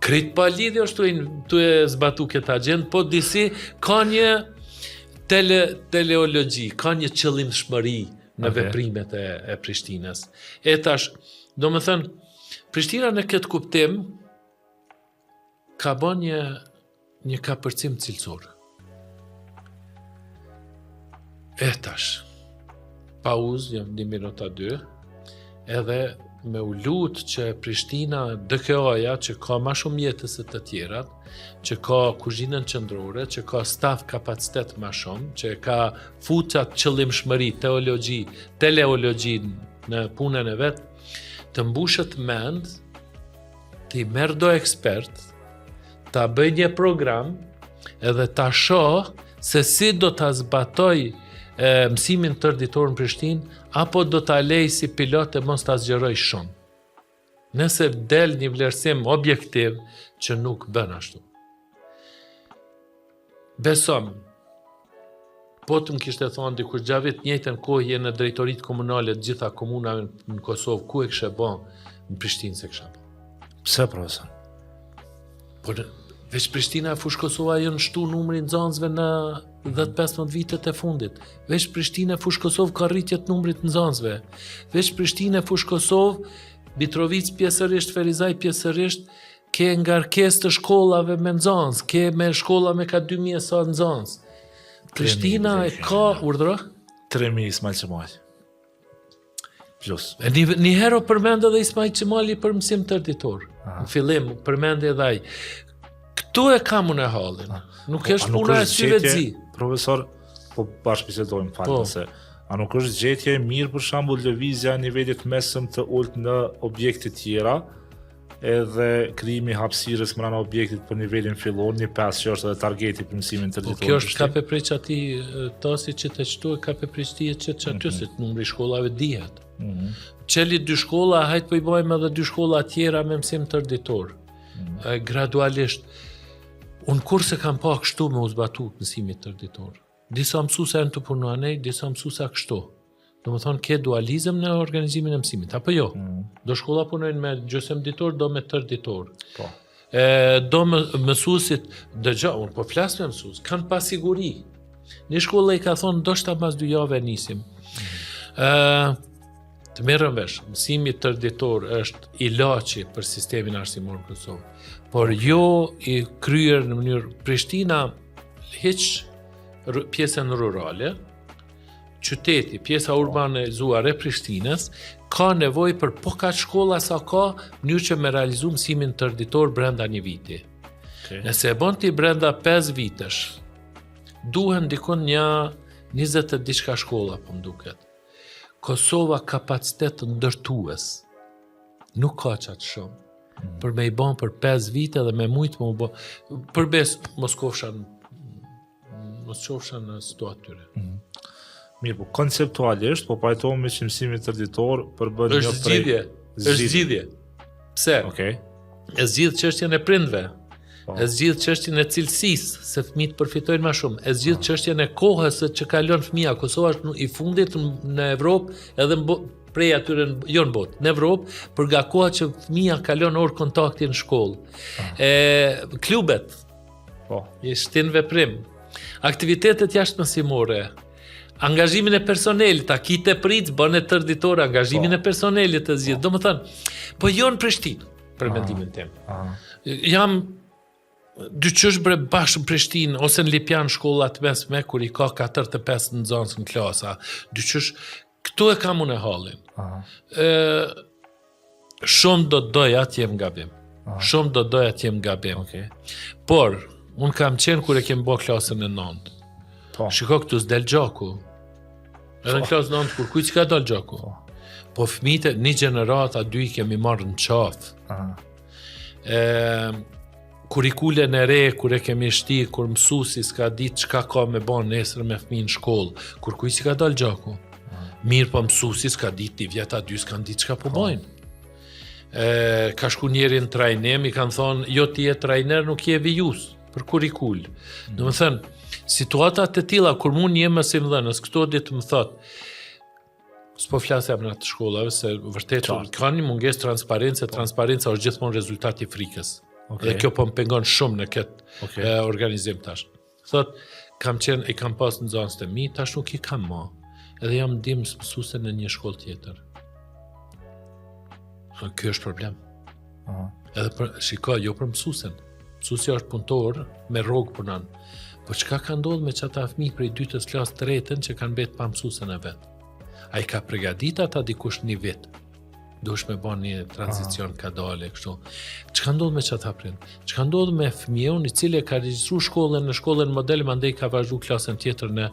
Krejt pa lidhje është tu e zbatu këtë agjendë, po disi ka një teleologji, ka një qëllimshmëri në veprimet e Prishtinës. E tash, do më thënë, Prishtina në këtë kuptim ka bën një kapërcim cilësor. E tash, pauzë, jam 1 minuta 2, edhe me u lutë që Prishtina DKO-ja që ka ma shumë jetës e të tjerat, që ka kuzhinën qendrore, që ka staf kapacitet ma shumë, që ka fuqat qëllimshmëri, teleologji në punën e vetë, të mbushet mend, të i merë do ekspert, ta bëj një program, edhe ta shoh se si do ta zbatoj mësimin tërditor në Prishtinë, apo do ta lej si pilot e mos ta zgjeroj shumë. Nëse del një vlerësim objektiv që nuk bën ashtu. Besom, po të më kishte thonë dikush gjavit njëjtën kohë je në drejtoritë komunale të gjitha komunave në Kosovë, ku e kishe bën në Prishtinë se kisha bën. Pse, profesor? Po veç Prishtina e fush Kosova janë shtu numrin nxënësve në 10-15 vitet e fundit. Veç Prishtina e fush Kosovë ka rritje të numrit nxënësve. Veç Prishtina e fush Kosovë, Mitrovic pjesërisht, Ferizaj pjesërisht, ke ngarkesë të shkollave me nxënës, ke me shkolla me ka 2000 sa nxënës. Prishtina e ka urdhra 3000 Ismail Qemali. Plus. Një herë përmend edhe Ismail Qemali për mësim tërditor. Në fillim përmend edhe ai. Këtu e kam unë e hallin. Nuk është puna e syve të zi. Profesor, po bashkëbisedojmë falë se a nuk është gjetje mirë për shembull lëvizja e nivelit mesëm të ulët në objekte tjera, edhe krijimi hapësirës brenda objektit për nivelin fillor, një 5 që është edhe targeti për mësimin tërditor. Po kjo është ka pepriç ati tasi që të qëtu e ka pepriçtie që aty se numri shkollave dihet. Qeli 2 shkolla, hajt po i bëjmë edhe 2 shkolla tjera me mësim tërditor. Gradualisht. Unë kur se kam pa kështu me u zbatu mësimit tërditor. Disa mësuesa janë të punuanej, disa mësuesa kështu. Do më thonë, ke dualizëm në organizimin e mësimit, apo jo? Do shkolla punojnë me gjysmëditor, do me tërditor. Po. Do mësuesit, dëgja, unë po flas me mësues, kanë pasiguri. Një shkolla i ka thonë, do shta mas 2 jave nisim. Të merrem vesh, mësimi tërditor është ilaçi për sistemin arsimor në Kosovë, por jo i kryer në mënyrë Prishtina hiç pjesën rurale, qyteti, pjesa urbanizuar e Prishtinës ka nevojë për po kaq shkolla sa ka mënyrë që me realizu mësimin tërditor brenda një viti. Nëse e bën ti brenda 5 vitesh, duhen dikon një 20 e diçka shkolla, po më duket. Kosova kapacitet ndërtues nuk ka qatë shumë. Për me i bon për 5 vite dhe me mujtë më bo, përbes mos qofsha në situatyre. Mirë, po konceptualisht, po pajtohemi që mësimi tërditor përbën një prej... është zgjidhje. Pse? Okay. E zgjidh çështjen e prindve. E zgjidh çështjen e cilësisë, se fëmijët përfitojnë më shumë. E zgjidh çështjen e kohës që kalon fëmia. Kosova është i fundit në Evropë, edhe prej atyre, jo në botë, në Evropë, për nga koha që fëmia kalon orë kontakti në shkollë. Klubet, ishtin veprim, aktivitetet jashtëmësimore, angazhimin e personelit, takite pric, bën e tërditore, angazhimin e personelit të zgjidhur. Domethënë, po jo në Prishtinë, për mendimin tim. Jam dyqysh bre bashkë në Prishtinë, ose në Lipjan shkollat mesme, kur i ka 4-5 nxënës në klasa, dyqysh, këtu e kam unë e hallin. Shumë do të doja të jem gabim. Shumë do të doja të jem gabim. Por, unë kam qenë kur e kem bë klasën e 9. Shiko këtu s'del gjaku. Edhe në klasë 9, kur kujt s'ka dal gjaku. Po fëmijët, një gjenerata, 2 kemi marrë në qafë. Kurikulen e re, kur e kemi shti, kur mësuesi s'ka ditë çka ka me bën nesër me fëmijën në shkollë, kur kujt s'ka dal gjaku. Mirë, po mësuesi s'ka ditë, një vjet a 2 s'kan ditë çka po bojnë. Ka shku njeri në trajnim, i kanë thonë, jo ti je trajner, nuk je vijus për kurikul. Domethënë, situatat e tilla kur mund jem më simdhënës, këto ditë më thot, s'po flasem në atë shkollave, se vërtet ka një mungesë transparence, transparenca është gjithmonë rezultati i frikës. Dhe kjo po më pengon shumë në këtë organizim tash. Thot, kam qenë, i kam pas nxënës të mi, tash nuk i kam më. Edhe jam ndihmës mësuese në një shkollë tjetër. Ky është problem. Edhe shiko, jo për mësuesen. Mësuesja është punëtor, me rrogë punon. Po çka ka ndodhur me çata fëmijë prej 2-ës klasë 3-ën që kanë mbetë pa mësuesen e vet? Ai ka përgatitur ata dikush një vit. Duhesh me bën një tranzicion ka dale kështu. Çka ndodh me çata prind? Çka ndodh me fëmijën i cili ka regjistruar shkollën në shkollën model, mandej ka vazhduar klasën tjetër në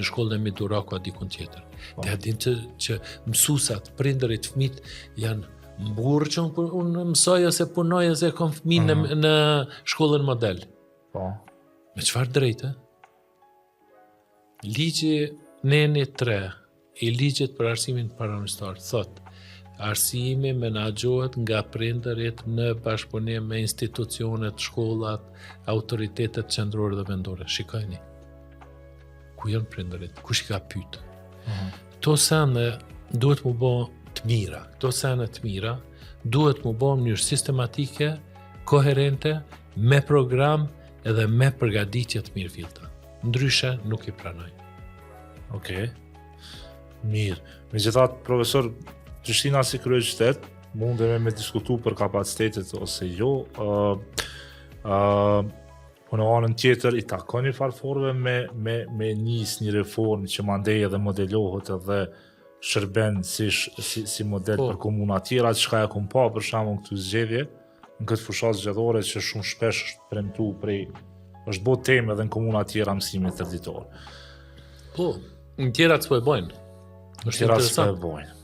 shkollën e Miduraku a dikun tjetër. Dhe din që mësuesat, prindërit, fëmijët janë mburë që unë mësoj ose punoj ose kom fëmijë në shkollën model. Me çfarë drejtë? Ligji Neni 3 i ligjit për arsimin parauniversitar thot, arsimi menaxhohet nga prindërit në bashkëpunim me institucionet, shkollat, autoritetet qendrore dhe vendore. Shikojeni. Ku janë prindërit? Kush i ka pyet? Këto sene duhet mu bë të mira. Këto sene të mira duhet mu bë në mënyrë sistematike, koherente, me program edhe me përgatitje të mirë fillta. Ndryshe nuk i pranoj. Mirë. Megjithatë, profesor, Prishtina si kryeqytet, mundemi me diskutu për kapacitetet ose jo. Po në anën tjetër, i takon një farforve me nis një reformë që mandej edhe modelohet edhe shërben si model për komuna tjera, çka e kom pa për shembull këtu zgjedhje, në këtë fushat zgjedhore që shumë shpesh është premtuar prej është bërë temë edhe në komuna tjera mësimit tërditor. Po, në tjera s'po e bojnë. Është interesant.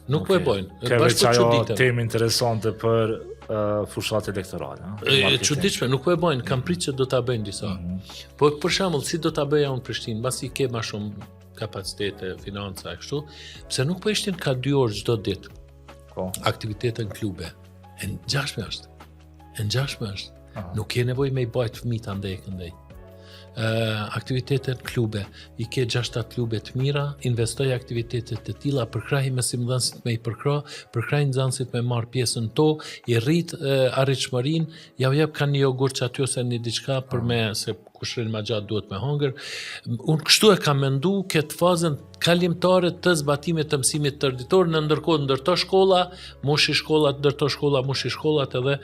Nuk po e bojnë. Ka veç ajo temë interesante për fushat elektorale. Çuditshme, nuk po e bojnë, kam prit që do ta bëjnë disa. Po për shembull, si do ta bëja unë Prishtinë, mbasi ke më shumë kapacitete, financa e kështu, pse nuk po ishtin ka 2 orë çdo ditë. Aktivitete në klube. E ngjashme është. Nuk ke nevojë me i bajt fëmijët andej këndej. Aktivitetet klube, i ke 6-7 klube të mira, investoj aktivitetet të tilla, përkrahi me simdhënësit me i përkrahi nxënësit me marr pjesën to, i rrit arritshmërinë, ja u jep kanë një jogurt aty ose një diçka për me se kushrin më gjatë duhet me hongër. Unë kështu e kam menduar këtë fazën kalimtare të zbatimit të mësimit tërditor, në ndërkohë ndërto shkolla, mushi shkollat edhe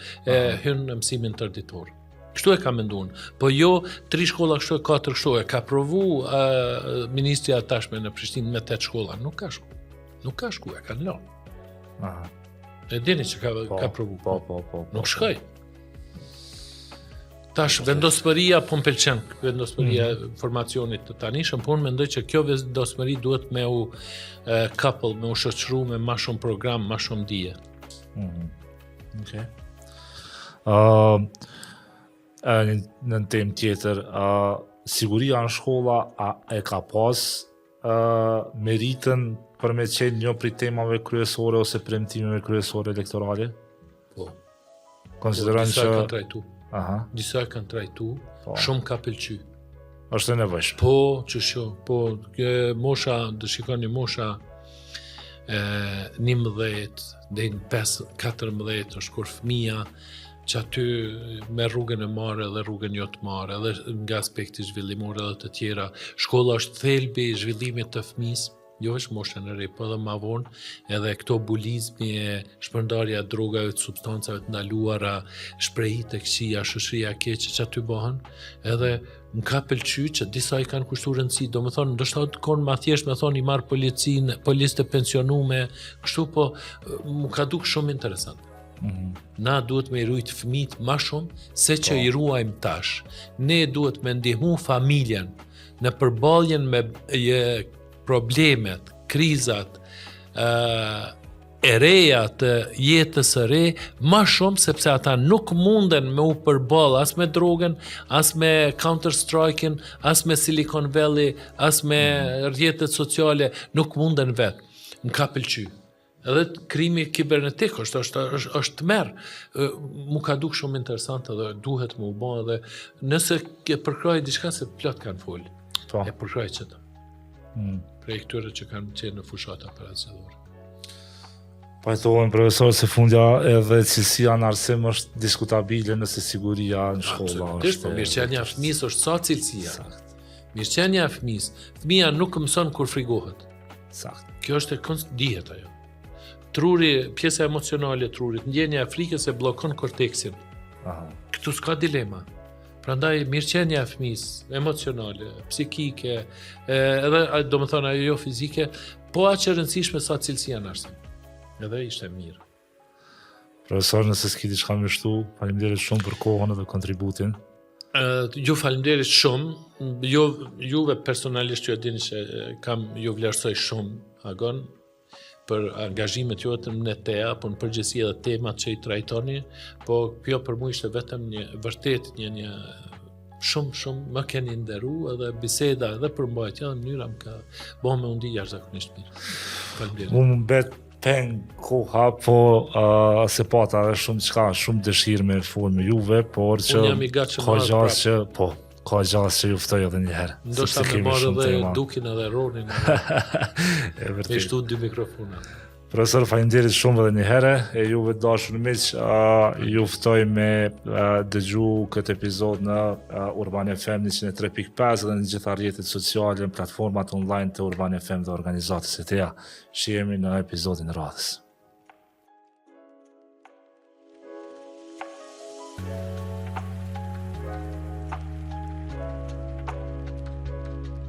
hyn në mësimin tërditor. Kështu e ka menduar. Po jo 3 shkolla kështu e 4 kështu e ka provu ministria tashme në Prishtinë me 8 shkolla. Nuk ka shku, e kanë lënë. E dini që ka provu. Po. Nuk shkoj. Tash vendosmëria po m'pëlqen, vendosmëria formacionit të tanishëm, po unë mendoj që kjo vendosmëri duhet me u couple, me u shoqëru me më shumë program, më shumë dije. Në temë tjetër, siguria në shkolla e ka pas meritën për me qenë një prej temave kryesore ose premtimeve kryesore elektorale? Po. Konsiderojnë që disa kanë trajtu, shumë ka pëlqy. Është e nevojshme. Po, mosha, shikoni mosha 11 deri në 14 është kur fëmia që aty me rrugën e marrë dhe rrugën jo të marrë, edhe nga aspekti zhvillimor edhe të tjera. Shkolla është thelbi i zhvillimit të fëmisë, jo është moshën e re, po edhe ma vonë, edhe këto bulizmi e shpërndarja drogave të substancave të ndaluara, shprehit e këqija, shoqëria e keqe që aty bëhen, edhe më ka pëlqy që disa i kanë kushtuar rëndësi, do më thonë, ndoshta të konë ma thjesht me thonë i marë policë të pensionume, kështu po më ka duk shumë interesant. Na duhet me i rujt fëmijët ma shumë se që i ruajmë tash. Ne duhet me ndihmu familjen në përballjen me problemet, krizat, e reja të jetës së re, ma shumë sepse ata nuk munden me u përball as me drogën, as me Counter-Strike-in, as me Silicon Valley, as me rrjetet sociale, nuk munden vetë. Më ka pëlqy. Edhe krimi kibernetik është të merë. Mu ka duk shumë interesant edhe duhet mu bo edhe nëse përkraj diçka se plot kanë folë. E përkraj që të. Prej këtyre që kanë qenë në fushat operacionore. Pajtohen profesor se fundja edhe cilësia në arsim është diskutabile nëse siguria në shkolla është. Mirëqenia e fëmisë është sa cilësia. Mirëqenia e fëmisë. Fëmia nuk mëson kur frigohet. Kjo është dihet ajo. Truri, pjesa emocionale e trurit, ndjenja e frikës e bllokon korteksin. Këtu s'ka dilema. Prandaj mirëqenia e fëmisë, emocionale, psikike, edhe do më thonë ajo fizike, po aq e rëndësishme sa cilësia në arsim. Edhe ishte mirë. Profesor, nëse s'ki diçka më shtu, faleminderit shumë për kohën dhe kontributin. Ju faleminderit shumë. Juve personalisht ju e dini që ju vlerësoj shumë agon për angazhimet juve në tea, po në përgjithësi edhe temat që i trajtoni, po kjo për mua ishte vetëm një shumë më keni nderu edhe biseda edhe përmbajtja edhe mënyra më ka bëu me undi jashtëzakonisht mirë. Faleminderit. Unë mbet peng koha, po se pata edhe shumë dëshirë me folë me juve, por që unë jam i gatshëm ka gjas që juftoj edhe njëherë. Ndoshta me marrë edhe Dukin edhe Ronin. E shtu 2 mikrofona. Profesor, faleminderit shumë edhe njëherë, e juve dashur miq, ju ftoj me dëgju këtë epizod në Urban FM 103.5 dhe në gjitha rrjetet sociale, në platformat online të Urban FM dhe organizatës e teja. Shihemi në epizodin radhës.